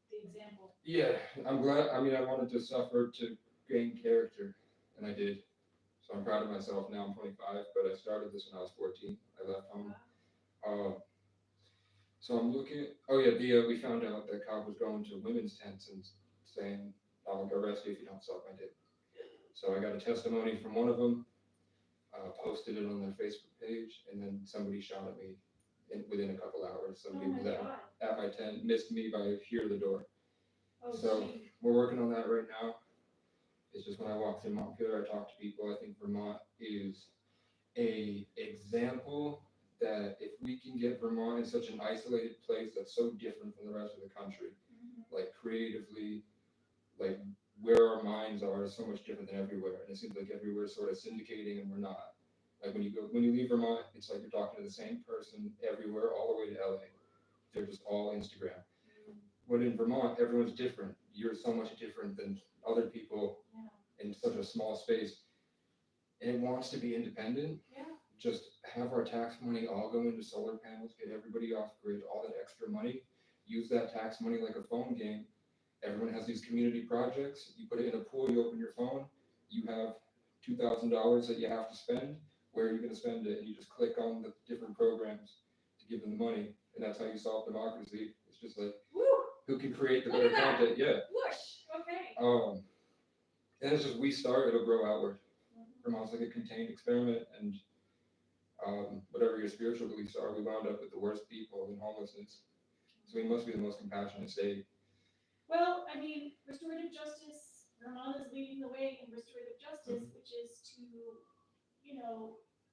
The example. Yeah, I'm glad. I wanted to suffer to gain character, and I did. So I'm proud of myself now. I'm 25, but I started this when I was 14. I left home. So I'm looking. Oh yeah, we found out that cop was going to women's tents and saying, "I'll arrest you if you don't suck my dick." So I got a testimony from one of them, posted it on their Facebook page, and then somebody shot at me within a couple hours. Somebody was at my tent, missed me by here to the door. Oh, so we're working on that right now. It's just when I walk through Montpelier, I talk to people. I think Vermont is a example that if we can get Vermont in such an isolated place that's so different from the rest of the country, like creatively, like where our minds are is so much different than everywhere. And it seems like everywhere is sort of syndicating and we're not. Like when you leave Vermont, it's like you're talking to the same person everywhere, all the way to LA. They're just all Instagram. When in Vermont, everyone's different. You're so much different than other people in such a small space. And it wants to be independent. Yeah. Just have our tax money all go into solar panels, get everybody off grid, all that extra money. Use that tax money like a phone game. Everyone has these community projects. You put it in a pool, you open your phone, you have $2,000 that you have to spend. Where are you going to spend it? And you just click on the different programs to give them the money. And that's how you solve democracy. It's just like, who can create the better content? Yeah. Whoosh. Okay. And it's just we start, it'll grow outward. Vermont's like a contained experiment, and whatever your spiritual beliefs are, we wound up with the worst people in homelessness. So we must be the most compassionate state. Well, restorative justice, Vermont is leading the way in restorative justice, which is to,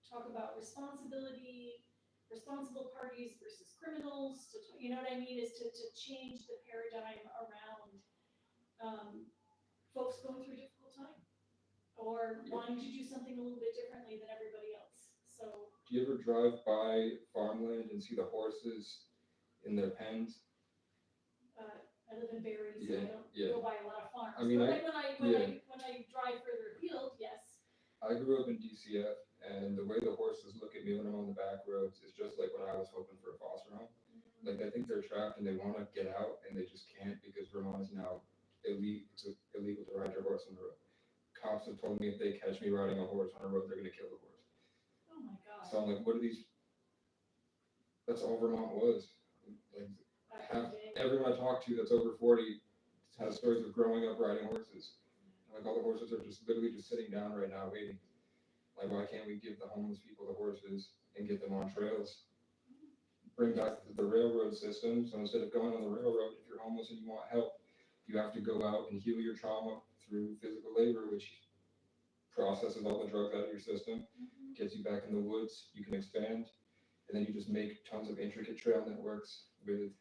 talk about responsibility, responsible parties versus criminals, is to change the paradigm around folks going through a difficult time or wanting to do something a little bit differently than everybody else. So. Do you ever drive by farmland and see the horses in their pens? I live in Barry, so Yeah, I don't go by a lot of farms. I mean, but when I drive further afield, yes. I grew up in DCF, and the way the horses look at me when I'm on the back roads is just like when I was hoping for a foster home. Like I think they're trapped and they want to get out and they just can't because Vermont is now illegal. It's illegal to ride your horse on the road. Cops have told me if they catch me riding a horse on a road, they're going to kill the horse. Oh my God. So I'm like, what are these? That's all Vermont was. Like Everyone I talk to that's over 40 has stories of growing up riding horses. Like all the horses are just literally just sitting down right now waiting. Like why can't we give the homeless people the horses and get them on trails? Bring back the railroad system. So instead of going on the railroad, if you're homeless and you want help, you have to go out and heal your trauma through physical labor, which processes all the drugs out of your system, gets you back in the woods. You can expand, and then you just make tons of intricate trail networks with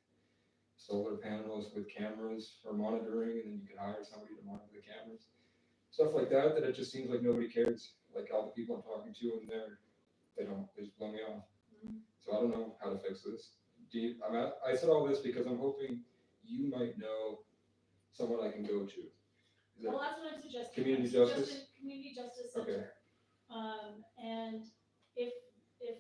solar panels, with cameras for monitoring, and then you can hire somebody to monitor the cameras. Stuff like that, that it just seems like nobody cares. Like all the people I'm talking to in there, they just blow me off. So I don't know how to fix this. I said all this because I'm hoping you might know someone I can go to. Well, that's what I'm suggesting. Community justice? Community Justice Okay. Center. And if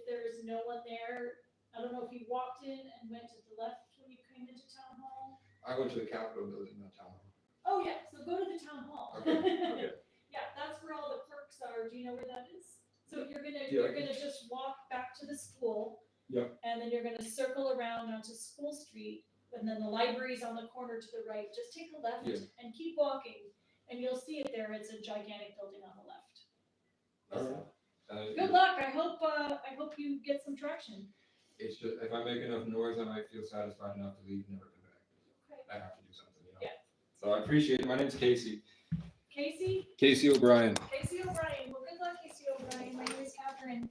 there's no one there, I don't know if you walked in and went to the left when you came into town hall. I went to the Capitol building, not town hall. Oh yeah, so go to the town hall. Okay. Okay. Yeah, that's where all the clerks are. Do you know where that is? So you're gonna just walk back to the school. Yep. And then you're gonna circle around onto School Street, and then the library's on the corner to the right. Just take a left and keep walking, and you'll see it there. It's a gigantic building on the left. All right. Good luck. I hope you get some traction. It's just if I make enough noise, I might feel satisfied enough to leave and never come back. Okay. I have to do something, you know. Yeah. So I appreciate it. My name's Casey. Casey? Casey O'Brien. Casey O'Brien. Well, good luck, Casey O'Brien. My name is Catherine.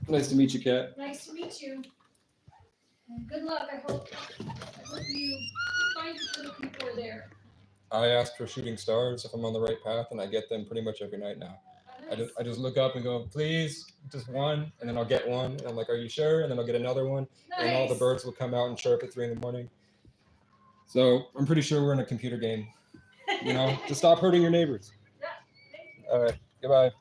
Nice to meet you, Kat. Nice to meet you. And good luck. I hope you find the people are there. I ask for shooting stars if I'm on the right path, and I get them pretty much every night now. Nice. I just look up and go, please, just one, and then I'll get one, and I'm like, are you sure? And then I'll get another one, and all the birds will come out and chirp at 3 a.m. So I'm pretty sure we're in a computer game, you know, to stop hurting your neighbors. Yeah, thank you. All right, goodbye.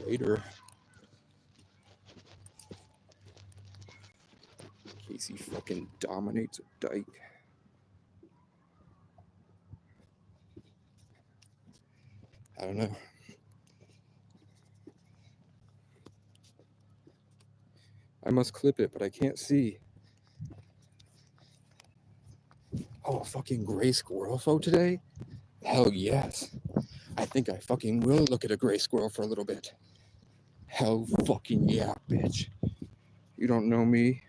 Later. Casey fucking dominates a dike. I don't know. I must clip it, but I can't see. Oh, a fucking gray squirrel photo today? Hell yes. I think I fucking will look at a gray squirrel for a little bit. Hell fucking yeah, bitch. You don't know me.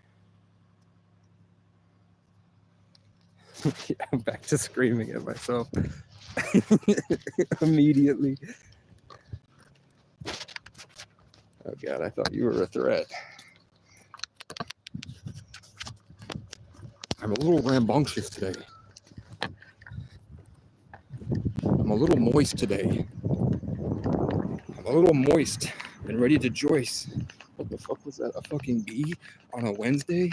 I'm back to screaming at myself. Immediately. Oh God, I thought you were a threat. I'm a little rambunctious today. I'm a little moist today. I'm a little moist and ready to joyce. What the fuck was that? A fucking bee on a Wednesday?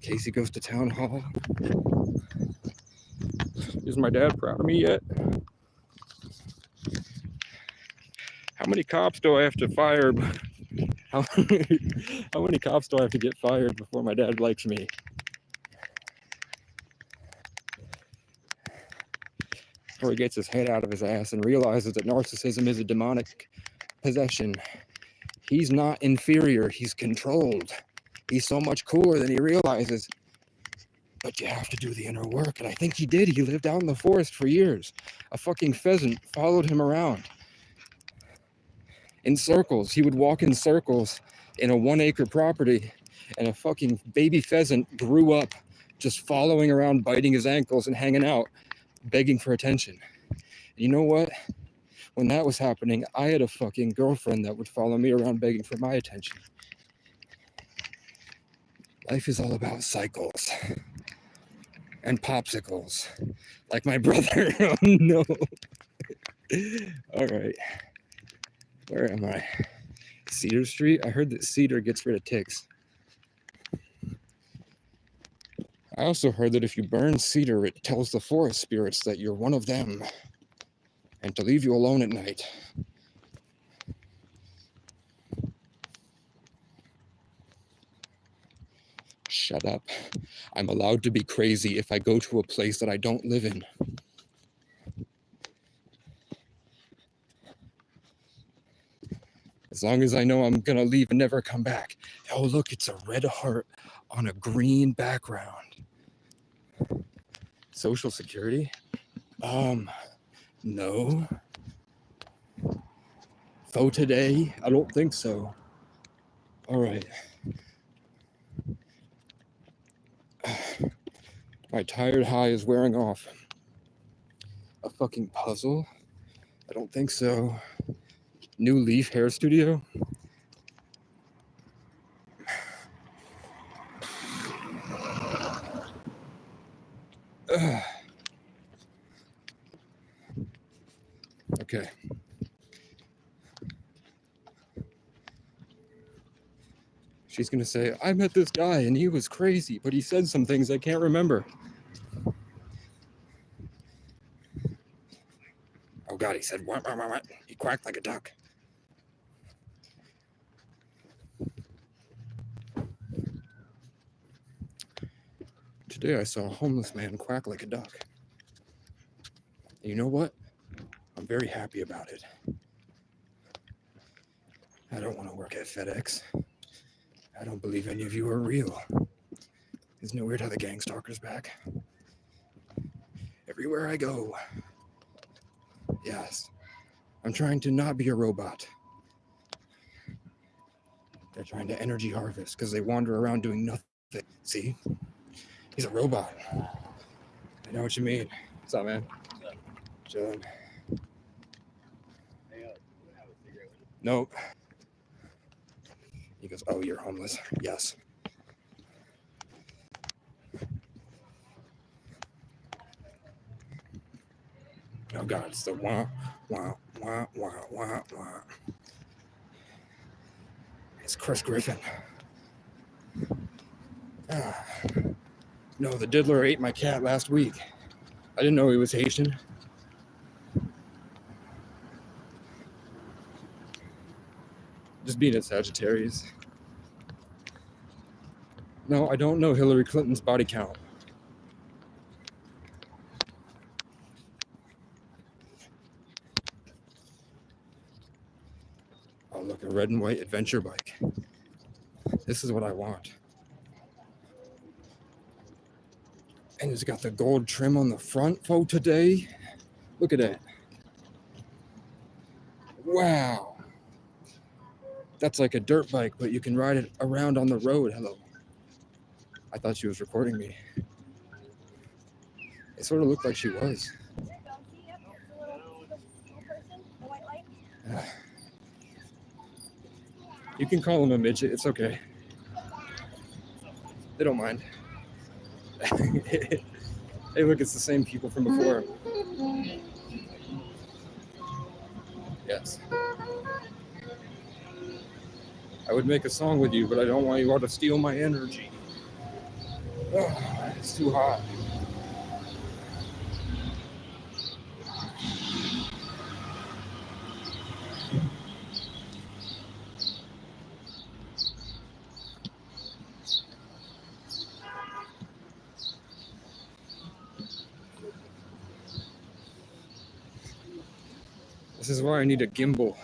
Casey goes to town hall. Is my dad proud of me yet? How many cops do I have to fire? How many cops do I have to get fired before my dad likes me? Before he gets his head out of his ass and realizes that narcissism is a demonic possession. He's not inferior, he's controlled. He's so much cooler than he realizes. But you have to do the inner work, and I think he did. He lived out in the forest for years. A fucking pheasant followed him around. In circles. He would walk in circles in a 1-acre property, and a fucking baby pheasant grew up just following around, biting his ankles and hanging out, begging for attention. You know what? When that was happening, I had a fucking girlfriend that would follow me around begging for my attention. Life is all about cycles and popsicles, like my brother. Oh no. All right. Where am I? Cedar Street? I heard that cedar gets rid of ticks. I also heard that if you burn cedar, it tells the forest spirits that you're one of them and to leave you alone at night. Shut up. I'm allowed to be crazy if I go to a place that I don't live in. As long as I know I'm gonna leave and never come back. Oh, look, it's a red heart on a green background. Social Security? No. Faux today? I don't think so. All right. My tired high is wearing off. A fucking puzzle? I don't think so. New Leaf Hair Studio? Ugh. Okay. She's gonna say, I met this guy and he was crazy, but he said some things I can't remember. Oh God, he said, what? He quacked like a duck. Today I saw a homeless man quack like a duck. And you know what? I'm very happy about it. I don't want to work at FedEx. I don't believe any of you are real. Isn't it weird how the gang stalker's back? Everywhere I go. Yes. I'm trying to not be a robot. They're trying to energy harvest because they wander around doing nothing. See? He's a robot. I know what you mean. What's up, man? Chilling. Nope. He goes, oh, you're homeless. Yes. Oh God, it's the wah, wah, wah, wah, wah, wah. It's Chris Griffin. Ah. No, the diddler ate my cat last week. I didn't know he was Haitian. Just being a Sagittarius. No, I don't know Hillary Clinton's body count. Oh, look, a red and white adventure bike. This is what I want. And it's got the gold trim on the front for today. Look at that. Wow. That's like a dirt bike, but you can ride it around on the road. Hello. I thought she was recording me. It sort of looked like she was. You can call him a midget. It's okay. They don't mind. Hey, look, it's the same people from before. Yes. I would make a song with you, but I don't want you all to steal my energy. Oh, it's too hot. This is why I need a gimbal.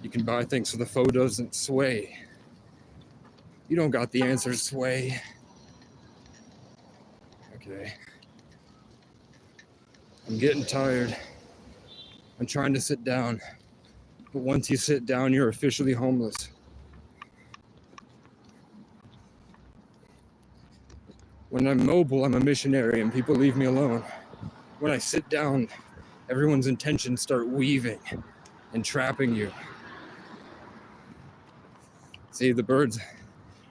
You can buy things so the phone doesn't sway. You don't got the answers, Sway. Okay. I'm getting tired. I'm trying to sit down. But once you sit down, you're officially homeless. When I'm mobile, I'm a missionary and people leave me alone. When I sit down, everyone's intentions start weaving and trapping you. See the birds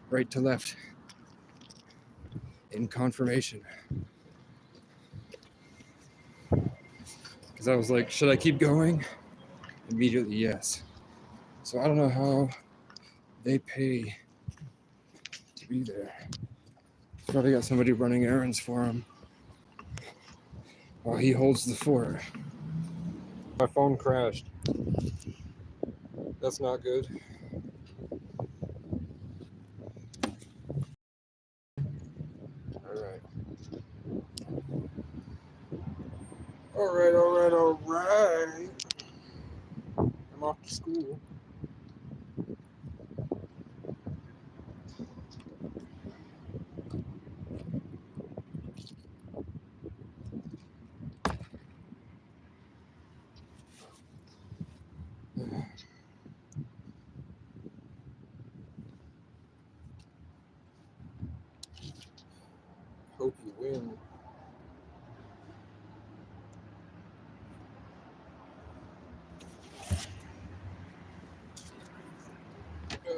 right to left in confirmation. Because I was like, should I keep going? Immediately, yes. So I don't know how they pay to be there. Probably got somebody running errands for him while he holds the fort. My phone crashed. That's not good. All right. I'm off to school. Hope you win. All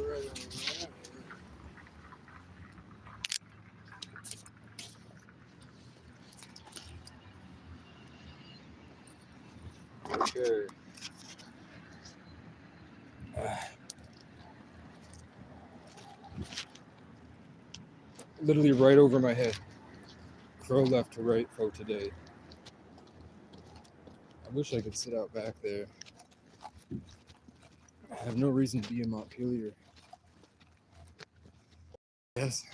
right. Okay. Literally right over my head. Crow left to right for today. I wish I could sit out back there. I have no reason to be in Montpelier. Yes,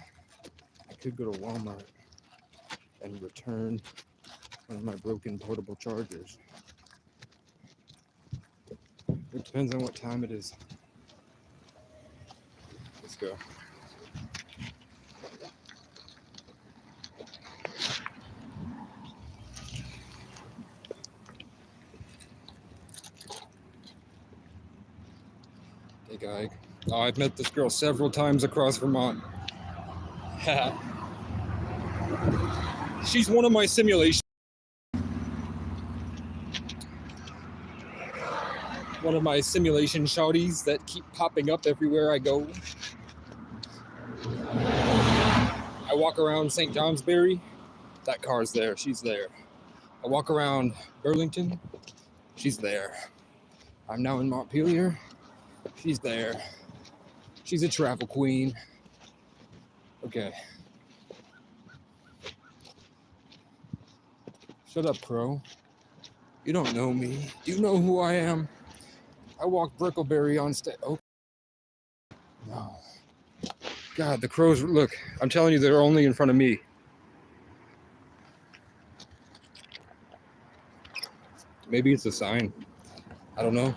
I could go to Walmart and return one of my broken portable chargers. It depends on what time it is. Let's go. Take a hike. Oh, I've met this girl several times across Vermont. She's one of my simulations. One of my simulation shawties that keep popping up everywhere I go. I walk around St. Johnsbury. That car's there. She's there. I walk around Burlington. She's there. I'm now in Montpelier. She's there. She's a travel queen. Okay. Shut up, Crow. You don't know me. Do you know who I am? I walked Brickleberry on stage. Oh. No. God, the crows, look, I'm telling you, they're only in front of me. Maybe it's a sign. I don't know.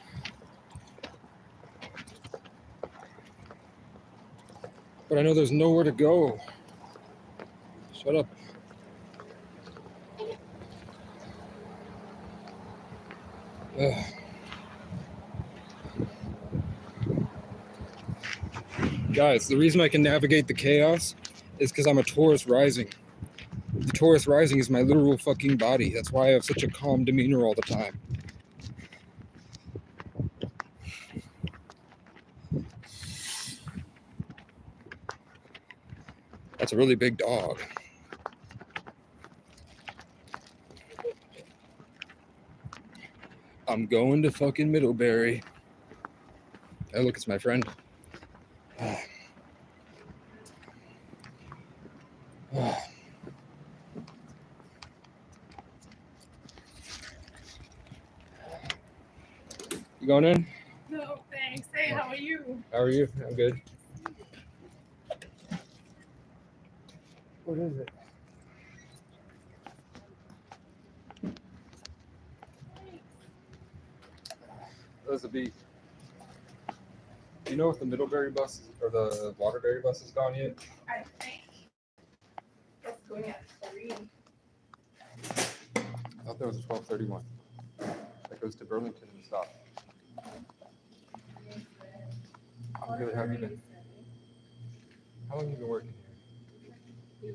But I know there's nowhere to go. Shut up. Ugh. Guys, the reason I can navigate the chaos is because I'm a Taurus rising. The Taurus rising is my literal fucking body. That's why I have such a calm demeanor all the time. That's a really big dog. I'm going to fucking Middlebury. Oh, look, it's my friend. You going in? No, thanks. Hey, how are you? How are you? I'm good. What is it? Those a beef. Do you know if the Middlebury bus or the Waterbury bus is gone yet? I think it's going at 3. I thought there was a 12:31 that goes to Burlington and stop. I'm good. How have you been? How long have you been working here? A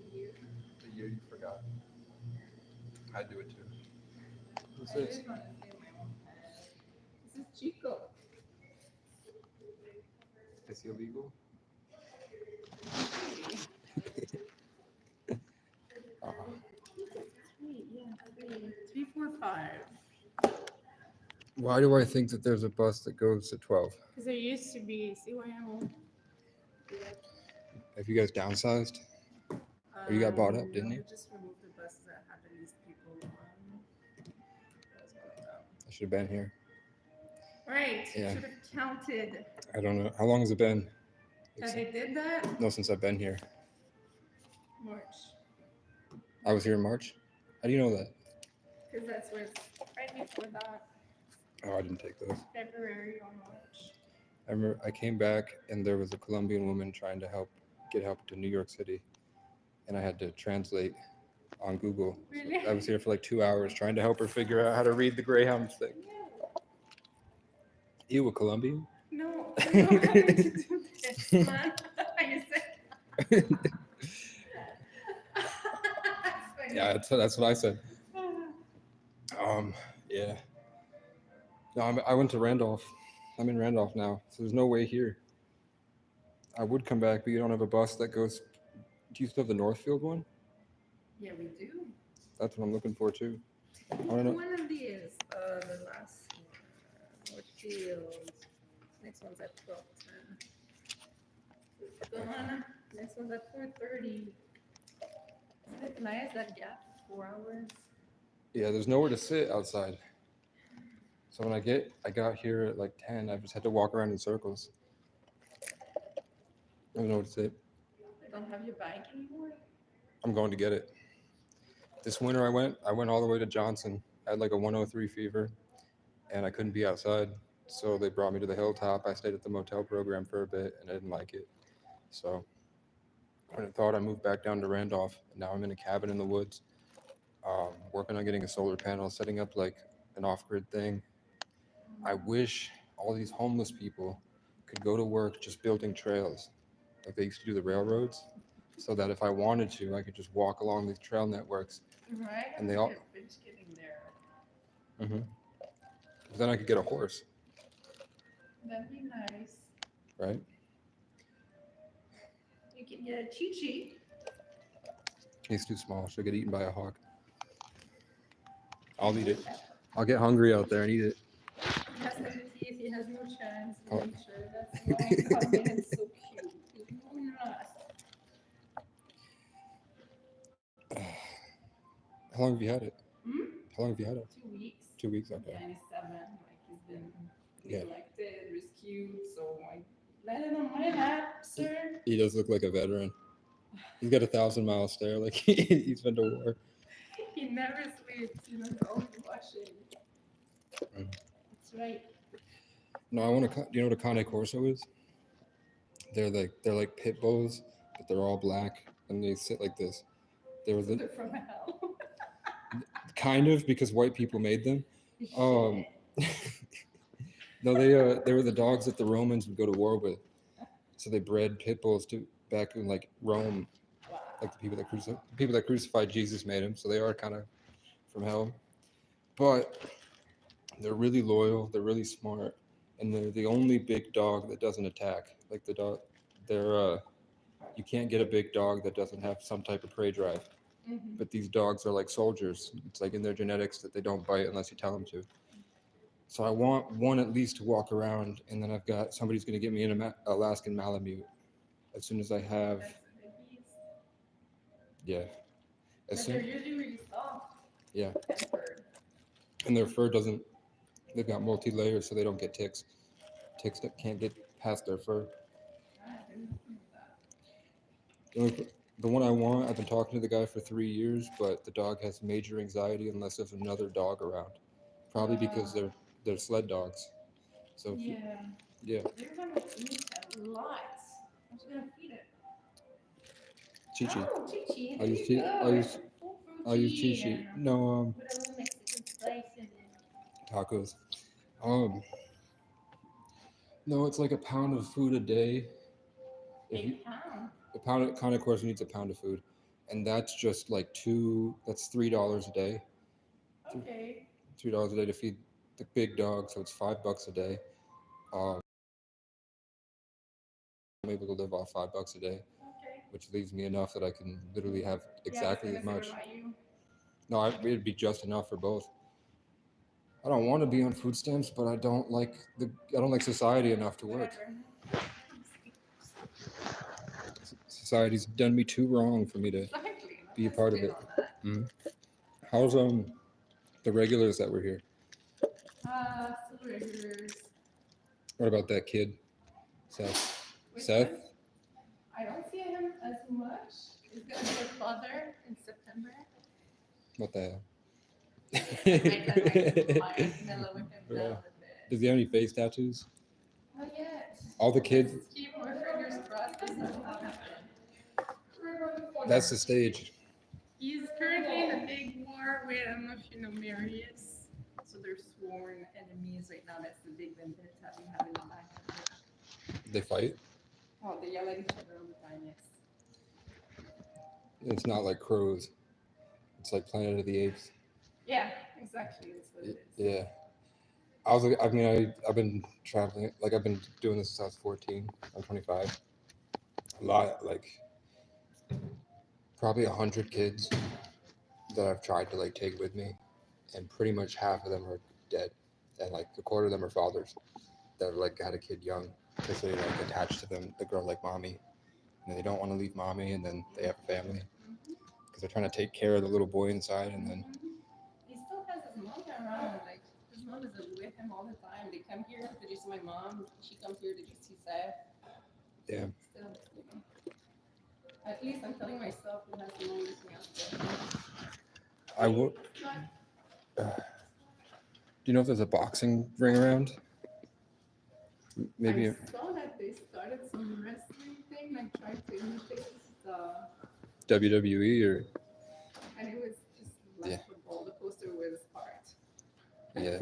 year. You forgot. I do it too. Who's this? This is Chico. Is he illegal? Uh-huh. 345. Why do I think that there's a bus that goes to 12? Because there used to be CYM. Have you guys downsized? Or you got bought up, didn't you? We just removed the buses that had the least people. I should have been here. Right. Yeah. Should have counted. I don't know. How long has it been? That they did that? No, since I've been here. March. I was here in March. How do you know that? Because that's what's right before that, Oh, I didn't take those. February or March. I remember I came back and there was a Colombian woman trying to get help to New York City, and I had to translate on Google. Really? I was here for like 2 hours trying to help her figure out how to read the Greyhound thing. You a Colombian? No, we don't have to do this, man. You said. Yeah, that's what I said. Yeah. No, I went to Randolph. I'm in Randolph now, so there's no way here. I would come back, but you don't have a bus that goes. Do you still have the Northfield one? Yeah, we do. That's what I'm looking for too. I don't know. One of these, the last one, Northfield. Next one's at 12:10. Gone. Next one's at 4:30. Isn't it nice that gap? 4 hours. Yeah, there's nowhere to sit outside. So when I got here at like 10, I just had to walk around in circles. I don't know what to say. They don't have your bike anymore. I'm going to get it. This winter I went all the way to Johnson. I had like a 103 fever and I couldn't be outside. So they brought me to the hilltop. I stayed at the motel program for a bit and I didn't like it. So I thought I moved back down to Randolph. And now I'm in a cabin in the woods, working on getting a solar panel, setting up like an off-grid thing. I wish all these homeless people could go to work just building trails like they used to do the railroads, so that if I wanted to, I could just walk along these trail networks. Right. And they all. Finish getting there. Mm-hmm. Then I could get a horse. That'd be nice. Right? You can get a Chi-Chi. He's too small. She'll get eaten by a hawk. I'll eat it. I'll get hungry out there and eat it. He has 7 teeth. He has no chance. Oh. I'm sure that's why it's so cute. He's not. How long have you had it? Hmm? How long have you had it? 2 weeks. 2 weeks, okay. Yeah, he's 7. Like he's been Yeah. neglected, rescued. So I let it on my lap, sir. He does look like a veteran. He's got a 1,000-mile stare, like he's been to war. He never sleeps. Always watching. That's right. No, I want to. Do you know what a Cane Corso is? They're like pit bulls, but they're all black and they sit like this. They're from hell. Kind of, because white people made them. No, they were the dogs that the Romans would go to war with. So they bred pit bulls back in like Rome, Wow. like the people that crucified Jesus made them. So they are kind of from hell, but they're really loyal. They're really smart, and they're the only big dog that doesn't attack. Like the dog, you can't get a big dog that doesn't have some type of prey drive. Mm-hmm. But these dogs are like soldiers. It's like in their genetics that they don't bite unless you tell them to. So I want one at least to walk around, and then I've got somebody's going to get me an Alaskan Malamute as soon as I have. Yeah. But they're usually really soft. Yeah. Tempered. And their fur doesn't. They've got multi-layers, so they don't get ticks. Ticks that can't get past their fur. The one I want, I've been talking to the guy for 3 years, but the dog has major anxiety unless there's another dog around. Probably because they're sled dogs. So Yeah. Yeah. They're gonna eat a lot. I'm just gonna feed it. Chi-Chi. Oh, Chi-Chi. I'll use there you go. I'll use Chi-Chi. No, Put a little Mexican spice in it. tacos. No, it's like a pound of food a day. A pound. A pound, kind of course, needs a pound of food, and that's just like that's $3 a day. Okay. $3 a day to feed the big dog, so it's $5 a day. I'm able to live off $5 a day, Okay. which leaves me enough that I can literally have exactly as much. You. No, it'd be just enough for both. I don't want to be on food stamps, but I don't like society enough to work. Whatever. Society's done me too wrong for me to be a part of it. Mm-hmm. How's the regulars that were here? Still regulars. What about that kid, Seth? Which Seth? one? I don't see him as much. He's gonna be a father in September. What the hell? Bro. Does he have any face tattoos? Not yet. All the kids. Let's keep our fingers crossed. This doesn't happen. That's the stage. He's currently in a big war with, I don't know if you know Marius. So they're sworn enemies right now. That's the big vendetta we have in the back of it. They fight. Oh, they yell at each other all the time, yes. It's not like crows. It's like Planet of the Apes. Yeah, exactly. That's what it is. Yeah. I've been traveling, like I've been doing this since I was 14. I'm 25. A lot, like probably 100 kids that I've tried to like take with me, and pretty much half of them are dead, and like a quarter of them are fathers that like had a kid young because they like attached to them, the girl like mommy, and they don't want to leave mommy, and then they have a family because they're trying to take care of the little boy inside, and then He still has his mom around. Like, his mom is with him all the time. They come here. Did you see my mom? She comes here. Did you see Seth? damn. Still, you know. At least I'm telling myself who has no looking out there. I will. Do you know if there's a boxing ring around? Maybe. I saw that they started some wrestling thing, like trying to imitate the, WWE or and it was just like Yeah. football. The poster was art. yeah,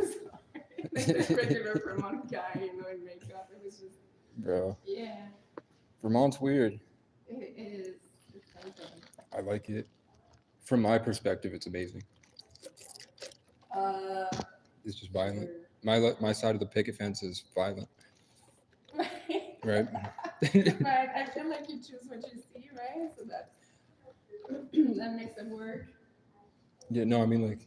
Like the regular Vermont guy, you know, in makeup. It was just, bro. yeah, Vermont's weird. it is. It's something. I like it. From my perspective, it's amazing. It's just violent. My side of the picket fence is violent, right? But I feel like you choose what you see, right? So that makes it work. Yeah, no, I mean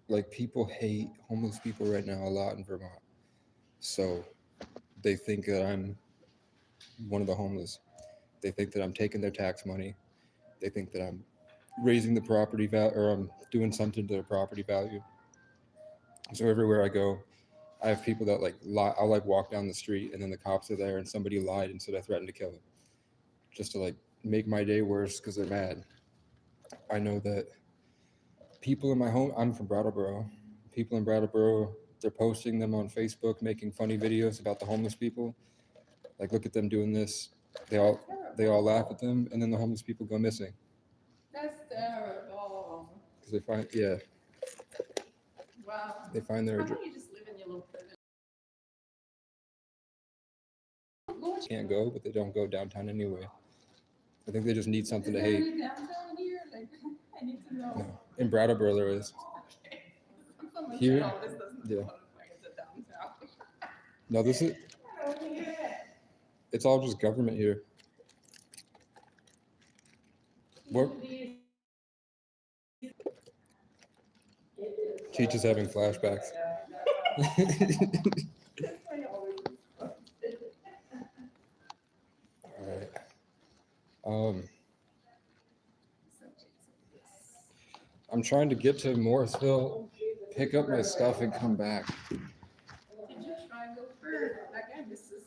like people hate homeless people right now a lot in Vermont. So they think that I'm one of the homeless. They think that I'm taking their tax money. They think that I'm raising the property value, or I'm doing something to their property value. So everywhere I go, I have people that like lie. I'll like walk down the street and then the cops are there and somebody lied and so I threatened to kill them, just to like make my day worse because they're mad. I know that people in my home. I'm from Brattleboro. People in Brattleboro, they're posting them on Facebook, making funny videos about the homeless people. Like, look at them doing this. They all laugh at them, and then the homeless people go missing That's terrible. because they find yeah Wow. they find their How about you just live in your little privilege? can't go, but they don't go downtown anyway. I think they just need something to Is there hate. any downtown here? Like, I need to know. No. In Brattleboro there is. Okay. I'm from Here? Montreal. This doesn't Yeah. qualify as a downtown. No, this is. I don't hear it. It's all just government here. What? Cheech is having flashbacks. All right. I'm trying to get to Morrisville, pick up my stuff, and come back. Did you try and go for again? This is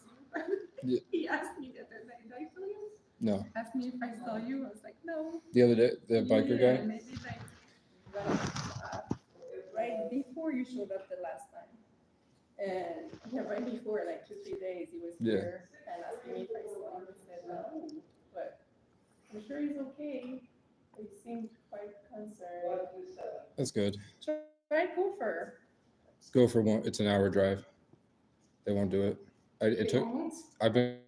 Yeah. He asked me that. Did I tell you? No, Asked me if I saw you. I was like, no. the other day, the biker Yeah, guy. maybe like right before you showed up the last time. And yeah, right before, like 2-3 days, he was Yeah. here and asking me if I saw him. I said no, but I'm sure he's okay. He seemed quite concerned. That's good. Try Gopher. Go for one. It's an hour drive. They won't do it. It took. I've been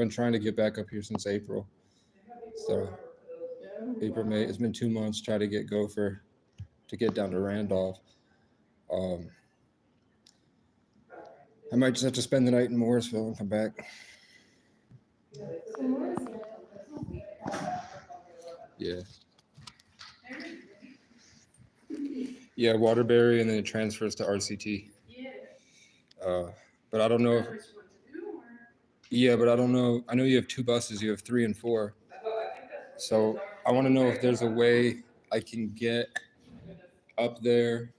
trying to get back up here since April. So April, May. It's been 2 months trying to get Gopher to get down to Randolph. I might just have to spend the night in Morrisville and come back. Yeah. Yeah, Waterbury, and then it transfers to RCT. But I don't know if. Yeah, but I don't know. I know you have 2 buses. You have 3 and 4. So I want to know if there's a way I can get up there,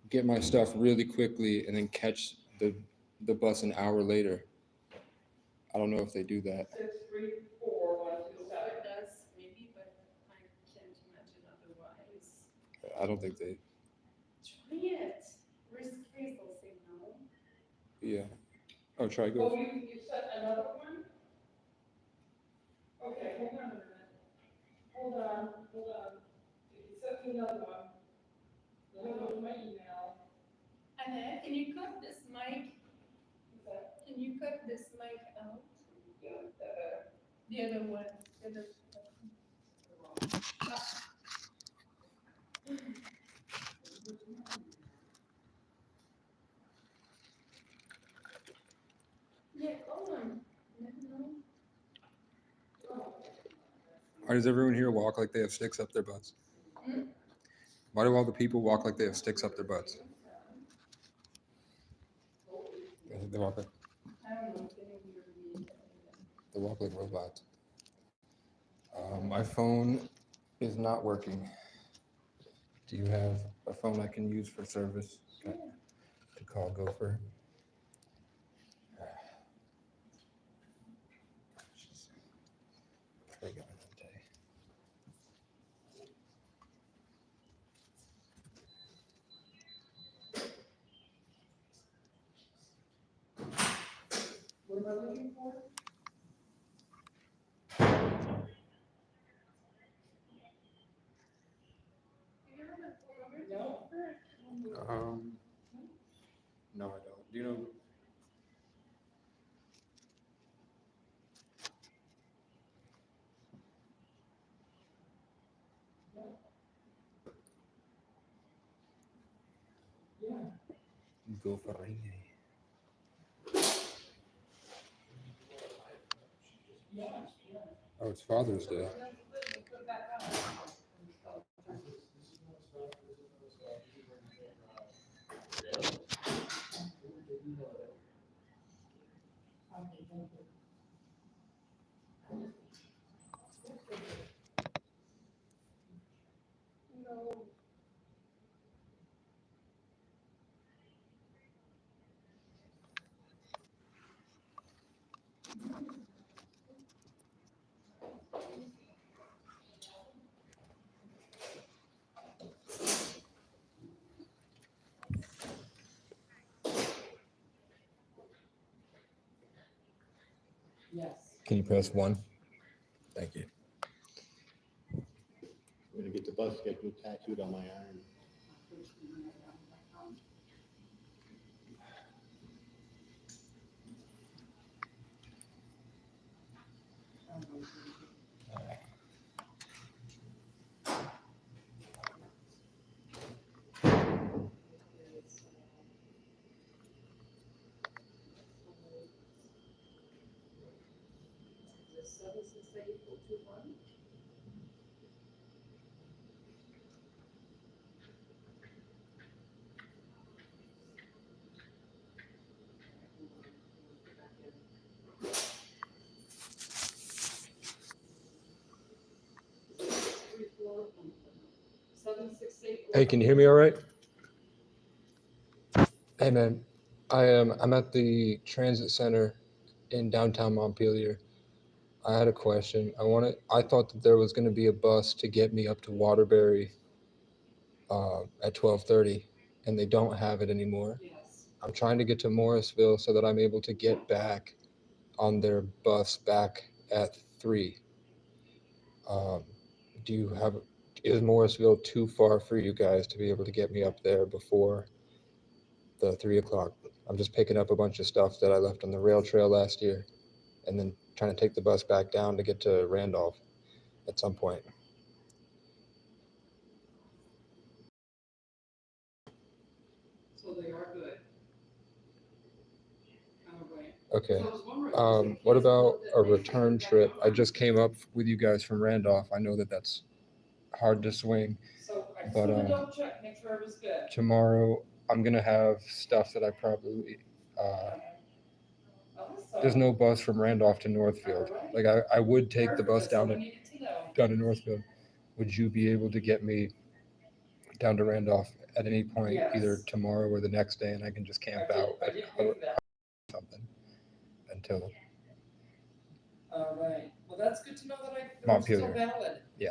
get my stuff really quickly, and then catch the bus an hour later. I don't know if they do that. It does maybe, but I don't think they. Try it. Worst case, they'll say no. Yeah. Oh, try Oh, go. you set another one? Okay, hold on a minute. Hold on. You set me another one. Let me go to my email. Annette, can you cut this mic? Is that- Can you cut this mic out? yeah, that The other one. The other. Yeah, call them. Let them know. Why does everyone here walk like they have sticks up their butts? Why do all the people walk like they have sticks up their butts? They walk like, I don't know. Getting weird to me. they walk like robots. My phone is not working. Do you have a phone I can use for service? To call Gopher? what am I looking for? No. No, I don't. Do you know? Gopher. Oh, it's Father's Day. Yes. Can you press 1? Thank you. I'm gonna get the bus schedule tattooed on my arm. Hey, can you hear me all right? Hey, man. I'm at the transit center in downtown Montpelier. I had a question. I thought that there was going to be a bus to get me up to Waterbury at 12:30, and they don't have it anymore. Yes. I'm trying to get to Morrisville so that I'm able to get back on their bus back at 3. Um, do you have, is Morrisville too far for you guys to be able to get me up there before the 3 o'clock? I'm just picking up a bunch of stuff that I left on the rail trail last year and then trying to take the bus back down to get to Randolph at some point. So they are good. All right. Okay. So I was wondering, What about a return trip? I just came up with you guys from Randolph. I know that that's hard to swing. so I just but, wanted to double check, make sure it was good. Tomorrow I'm gonna have stuff that I probably there's no bus from Randolph to Northfield. Like I would take the bus down to Northfield. Would you be able to get me down to Randolph at any point, either Yes. tomorrow or the next day, and I can just camp I out did pick that. something until All right. Well, that's good to know that they're still Montpelier. valid. Yeah.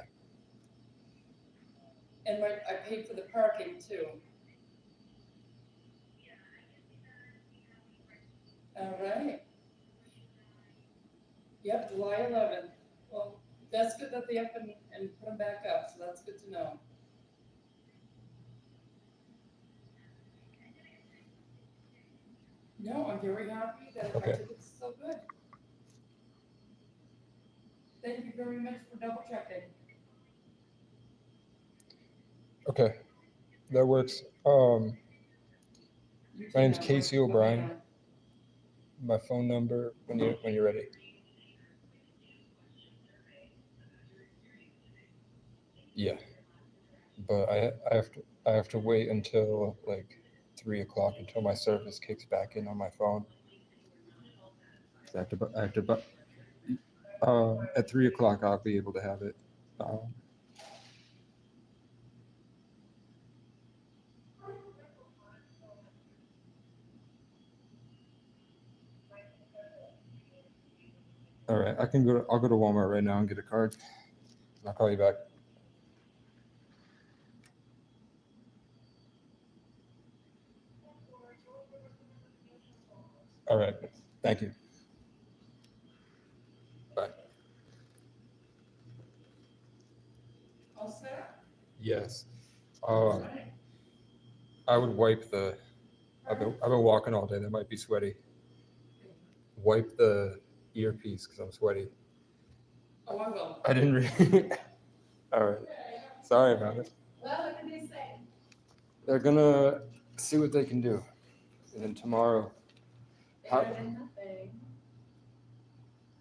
And I paid for the parking too. All right. Yep, July 11th. Well, that's good that they up and put them back up, so that's good to know. No, I'm very happy that Okay. our ticket's so good. Thank you very much for double checking. Okay, that works. You My two name's now, Casey go O'Brien. ahead. My phone number when you're ready. Yeah, but I have to wait until like 3 o'clock until my service kicks back in on my phone. I have to at 3 o'clock I'll be able to have it. All right, I'll go to Walmart right now and get a card. I'll call you back. All right, thank you. Bye. All set? Yes. All right. I would wipe the. I've been walking all day. That might be sweaty. Wipe the earpiece because I'm sweaty. Oh, I will. I didn't really. All right. Sorry about it. Well, what can they say? They're gonna see what they can do, and then tomorrow. Better than nothing.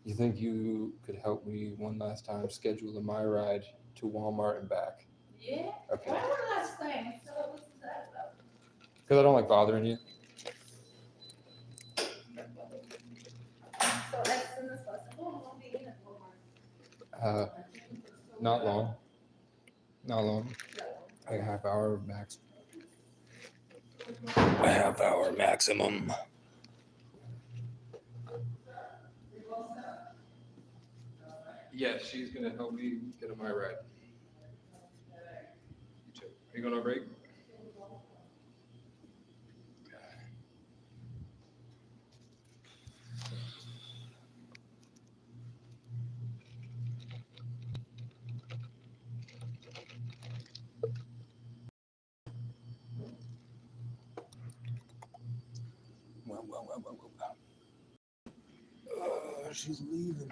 You think you could help me one last time schedule my ride to Walmart and back? Yeah. Okay. One last thing. So what was that about? Because I don't like bothering you. So as soon as possible, we'll be in at Walmart. Not long. Not long. Like a half hour max. A half hour maximum. Yeah, she's gonna help me get on my ride. You too. Are you going on break? Well. She's leaving.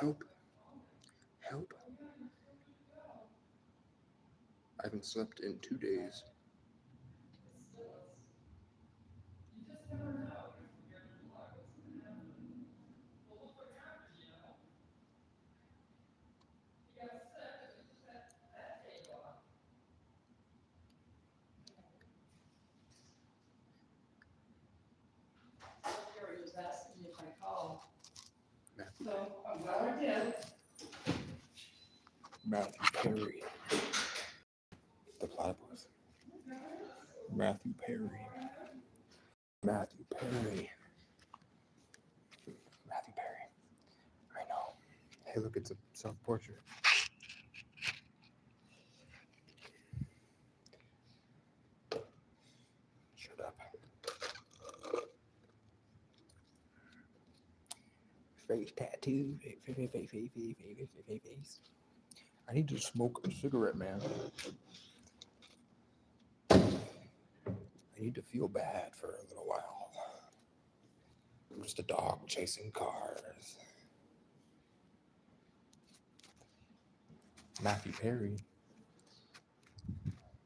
Help. I haven't slept in 2 days. Gary was asking me if I called. Matthew, So I'm glad I did. Matthew Perry. The platypus. Matthew Perry. Matthew Perry. Matthew Perry. I know. Hey, look, it's a self-portrait. Shut up. Face tattoo. Face. I need to smoke a cigarette, man. I need to feel bad for a little while. I'm just a dog chasing cars. Matthew Perry.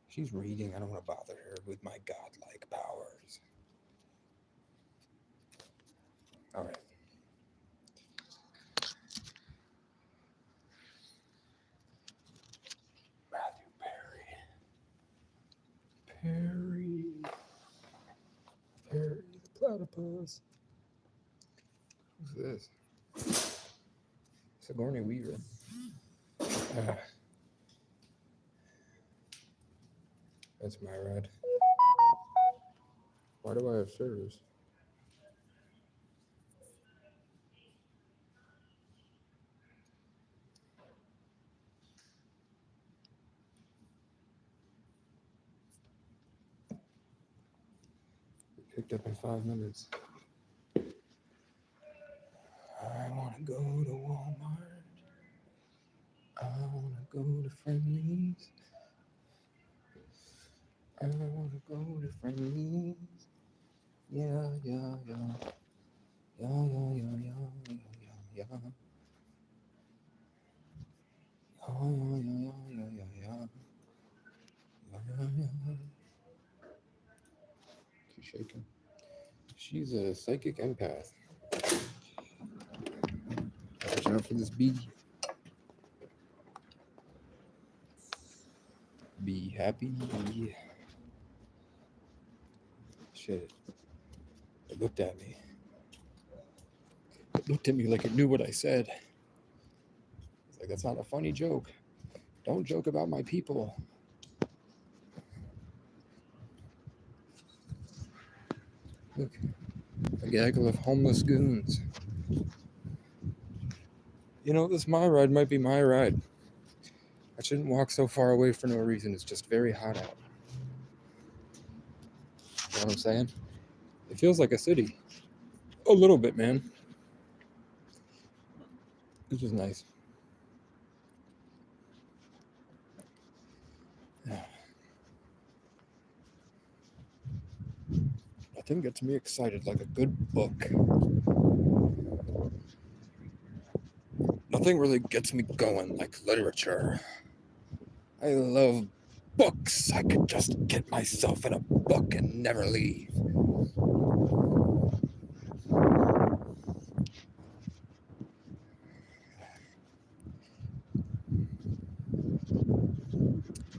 She's reading. I don't want to bother her with my godlike powers. All right. Matthew Perry. Perry the platypus. Who's this? Sigourney Weaver. That's my ride. Why do I have service? Picked up in 5 minutes. I want to go to Walmart. I want to go to Friendly's. I want to go to Friendly's. Yeah. Yeah. Yeah, yeah, yeah, yeah, yeah, yeah. Oh, yeah, yeah, yeah, yeah, yeah. Yeah, yeah. She's shaking. She's a psychic empath. Watch out for this bee. Be happy. Shit. It looked at me. It looked at me like it knew what I said. It's like, that's not a funny joke. Don't joke about my people. Look, a gaggle of homeless goons. You know, this my ride might be my ride. I shouldn't walk so far away for no reason. It's just very hot out. You know what I'm saying? It feels like a city. A little bit, man. This is nice. Nothing gets me excited like a good book. Nothing really gets me going like literature. I love books. I could just get myself in a book and never leave.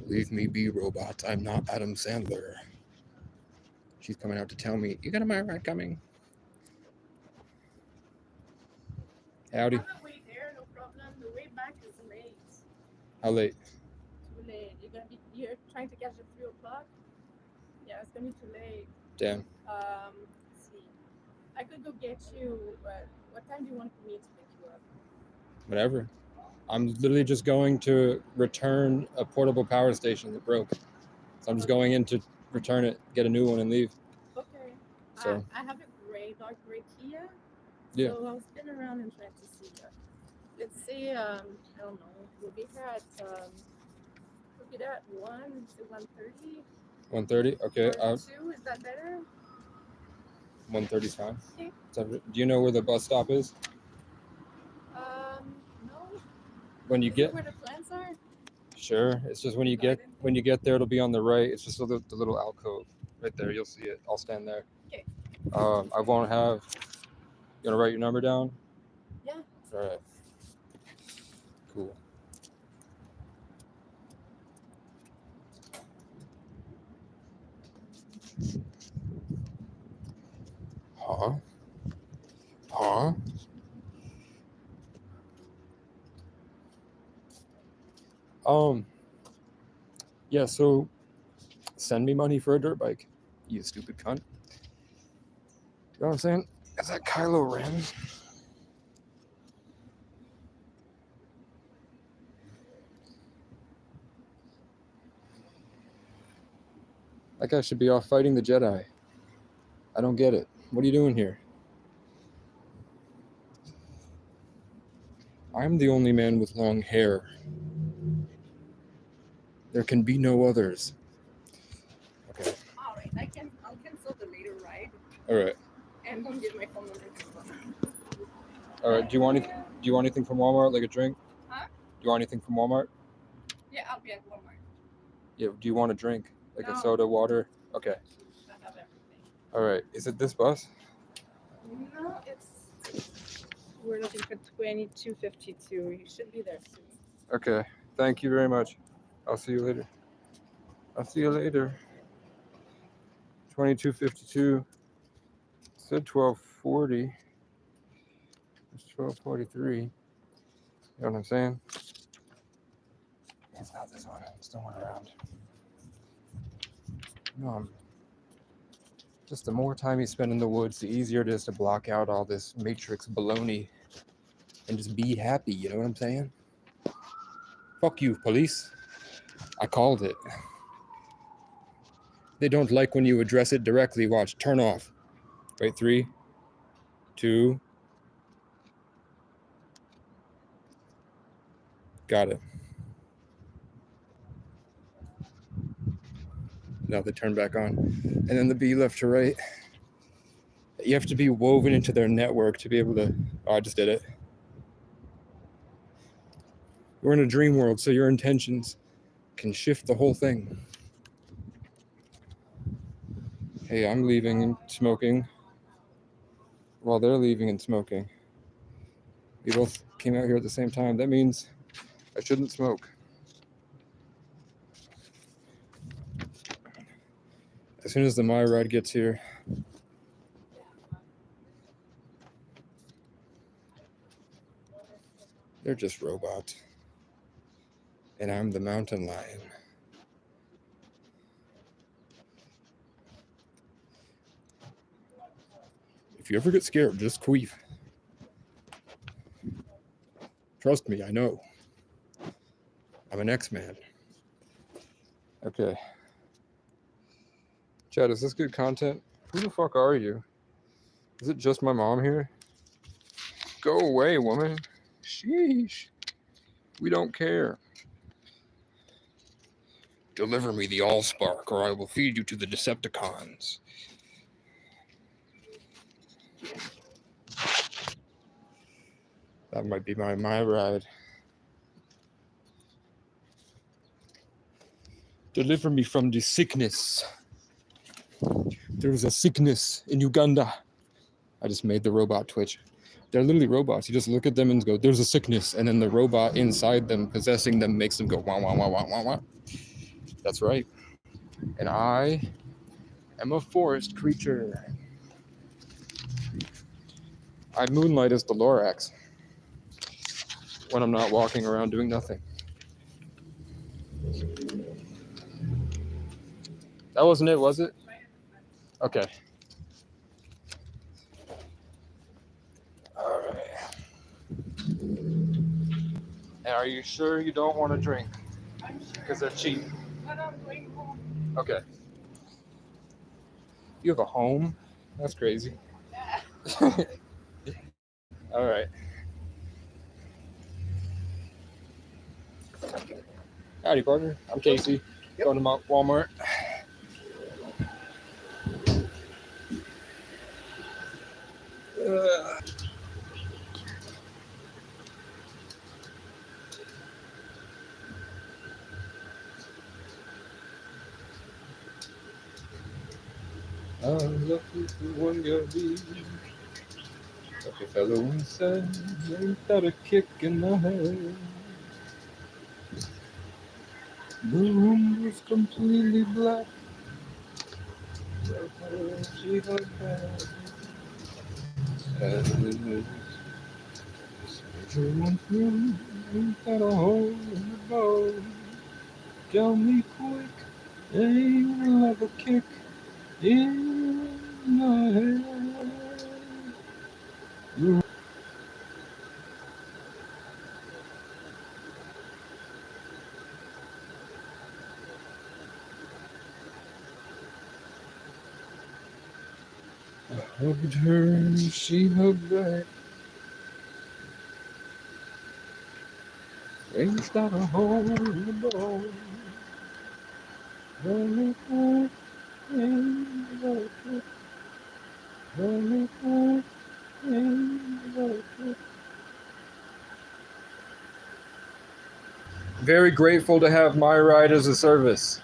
Leave me be, robot. I'm not Adam Sandler. She's coming out to tell me, you got a my ride coming. Howdy. On the way there, no problem. The way back is late. How late? Too late. You're trying to catch at 3 o'clock? Yeah, it's gonna be too late. Damn. Let's see. I could go get you, but what time do you want me to pick you up? Whatever. I'm literally just going to return a portable power station that broke. So I'm just going in to return it, get a new one, and leave. Okay. So I have a dark gray Kia. yeah. So I'll spin around and try to see that. Let's say, I don't know, we'll be here at, we'll be there at 1 to 1:30. 1:30. Okay. Or 2, is that better? 1:30 is fine. Okay. Do you know where the bus stop is? No. When you get Where the plants are? Sure. It's just when you get there, it'll be on the right. It's just the little alcove right there. You'll see it. I'll stand there. Okay. I won't have. You wanna write your number down? Yeah. All right. Cool. Huh? Yeah, so send me money for a dirt bike, you stupid cunt. You know what I'm saying? Is that Kylo Ren? That guy should be off fighting the Jedi. I don't get it. What are you doing here? I'm the only man with long hair. There can be no others. Okay. All right. I'll cancel the later ride. All right. And don't give my phone number to someone. All right. Do you want anything from Walmart, like a drink? Huh? Do you want anything from Walmart? Yeah, I'll be at Walmart. Yeah. Do you want a drink, like No. a soda, water? Okay. I have everything. All right. Is it this bus? No, we're looking for 2252. You should be there soon. Okay. Thank you very much. I'll see you later. 2252. Said 1240. It's 1243. You know what I'm saying? It's not this one. It's the one around. No, just the more time you spend in the woods, the easier it is to block out all this matrix baloney and just be happy. You know what I'm saying? Fuck you, police. I called it. They don't like when you address it directly. Watch, turn off. Wait, 3, 2. Got it. Now they turn back on. And then the B left to right. You have to be woven into their network to be able to... Oh, I just did it. We're in a dream world, so your intentions can shift the whole thing. Hey, I'm leaving and smoking while they're leaving and smoking. We both came out here at the same time. That means I shouldn't smoke. As soon as the My Ride gets here, they're just robots. And I'm the mountain lion. If you ever get scared, just queef. Trust me, I know. I'm an X-Man. Okay. Chad, is this good content? Who the fuck are you? Is it just my mom here? Go away, woman. Sheesh. We don't care. Deliver me the Allspark, or I will feed you to the Decepticons. That might be my ride. Deliver me from the sickness. There was a sickness in Uganda. I just made the robot twitch. They're literally robots. You just look at them and go, there's a sickness. And then the robot inside them, possessing them, makes them go, wah, wah, wah, wah, wah, wah. That's right. And I am a forest creature. I moonlight as the Lorax when I'm not walking around doing nothing. That wasn't it, was it? Okay. All right. And are you sure you don't want to drink? I'm sure. Because they're cheap. But I'm going home. Okay. You have a home? That's crazy. Yeah. All right. Howdy, partner. I'm Casey. Yep. Going to Walmart. I'm lucky for one girl be like a fellow inside, ain't that a kick in the head? The room was completely black. She had bad. Everyone through, ain't that a hole in the bone? Tell me quick, ain't like a kick in the head. I hugged her and she hugged back. Ain't that a hole in the bone? Tell me quick, ain't like a kick. Tell me quick, ain't like a kick. Very grateful to have my ride as a service.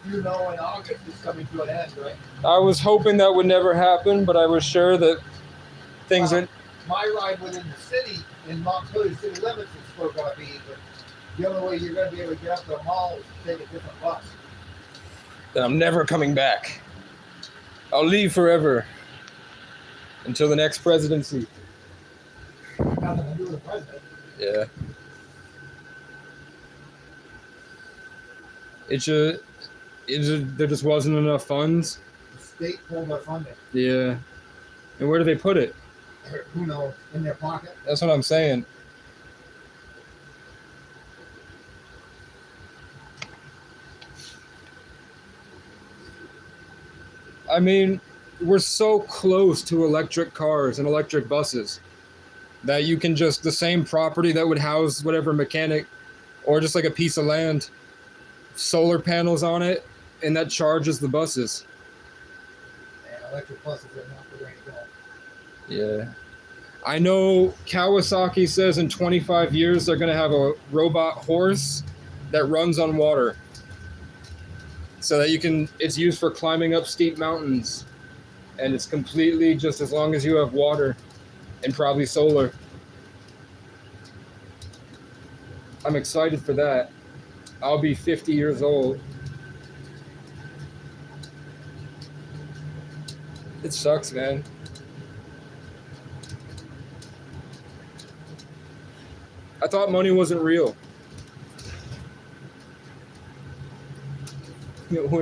You know, in August is coming to an end, right? I was hoping that would never happen, but I was sure that things are... My ride within the city, in Montpelier city limits, is still going to be, but the only way you're going to be able to get up to the mall is to take a different bus. That I'm never coming back. I'll leave forever until the next presidency. Nothing to do with the president. Yeah. There just wasn't enough funds. The state pulled their funding. Yeah. And where do they put it? Who knows? In their pocket. That's what I'm saying. I mean, we're so close to electric cars and electric buses that you can just, the same property that would house whatever mechanic, or just like a piece of land, solar panels on it, and that charges the buses. And electric buses are not the way to go. Yeah. I know Kawasaki says in 25 years they're going to have a robot horse that runs on water. So that it's used for climbing up steep mountains. And it's completely just as long as you have water and probably solar. I'm excited for that. I'll be 50 years old. It sucks, man. I thought money wasn't real. They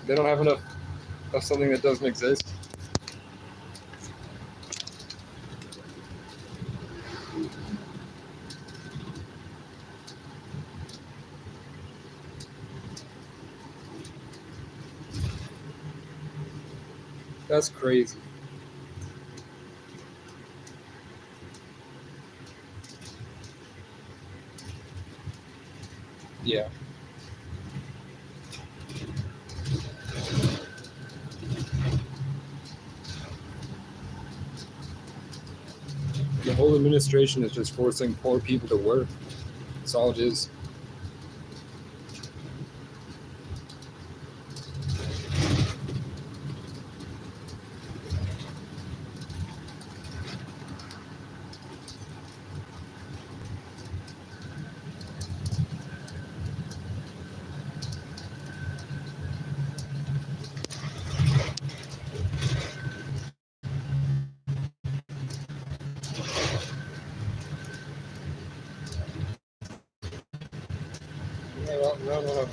don't have enough of something that doesn't exist. That's crazy. Yeah. The whole administration is just forcing poor people to work. That's all it is. No.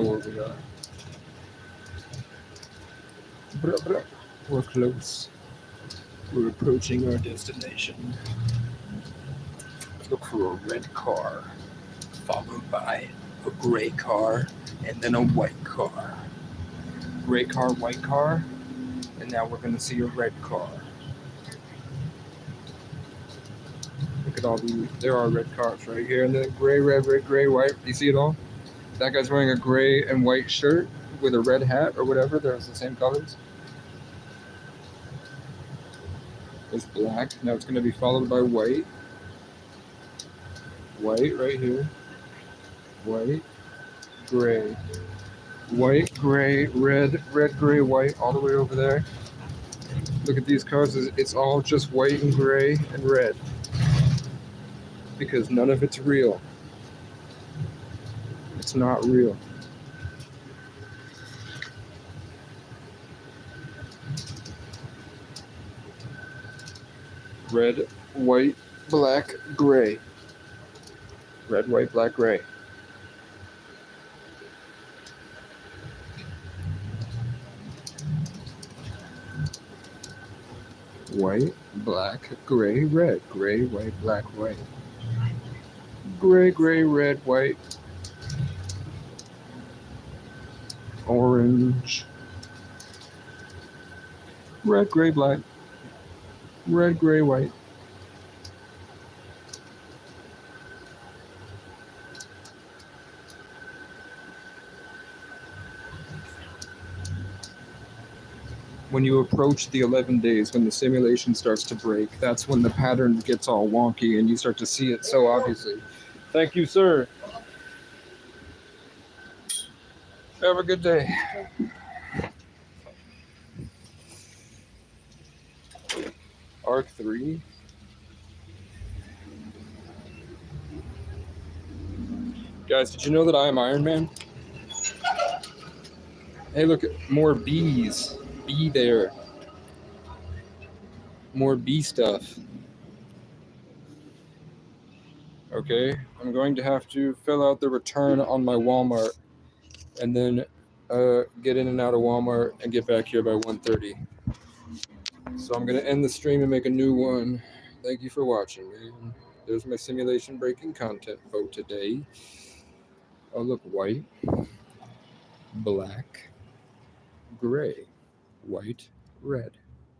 know what we got. We're close. We're approaching our destination. Look for a red car, followed by a gray car, and then a white car. Gray car, white car, and now we're going to see a red car. Look at all these. There are red cars right here, and then gray, red, red, gray, white. Do you see it all? That guy's wearing a gray and white shirt with a red hat or whatever. They're the same colors. It's black. Now it's going to be followed by white. White right here. White, gray. White, gray, red, red, gray, white, all the way over there. Look at these cars. It's all just white and gray and red. Because none of it's real. It's not real. Red, white, black, gray. Red, white, black, gray. White, black, gray, red. Gray, white, black, white. Gray, gray, red, white. Orange. Red, gray, black. Red, gray, white. When you approach the 11 days, when the simulation starts to break, that's when the pattern gets all wonky and you start to see it so obviously. Thank you, sir. Have a good day. Arc 3. Guys, did you know that I am Iron Man? Hey, look, more bees. Bee there. More bee stuff. Okay, I'm going to have to fill out the return on my Walmart and then get in and out of Walmart and get back here by 1:30. So I'm going to end the stream and make a new one. Thank you for watching, man. There's my simulation breaking content for today. Oh, look, white, black, gray, white, red.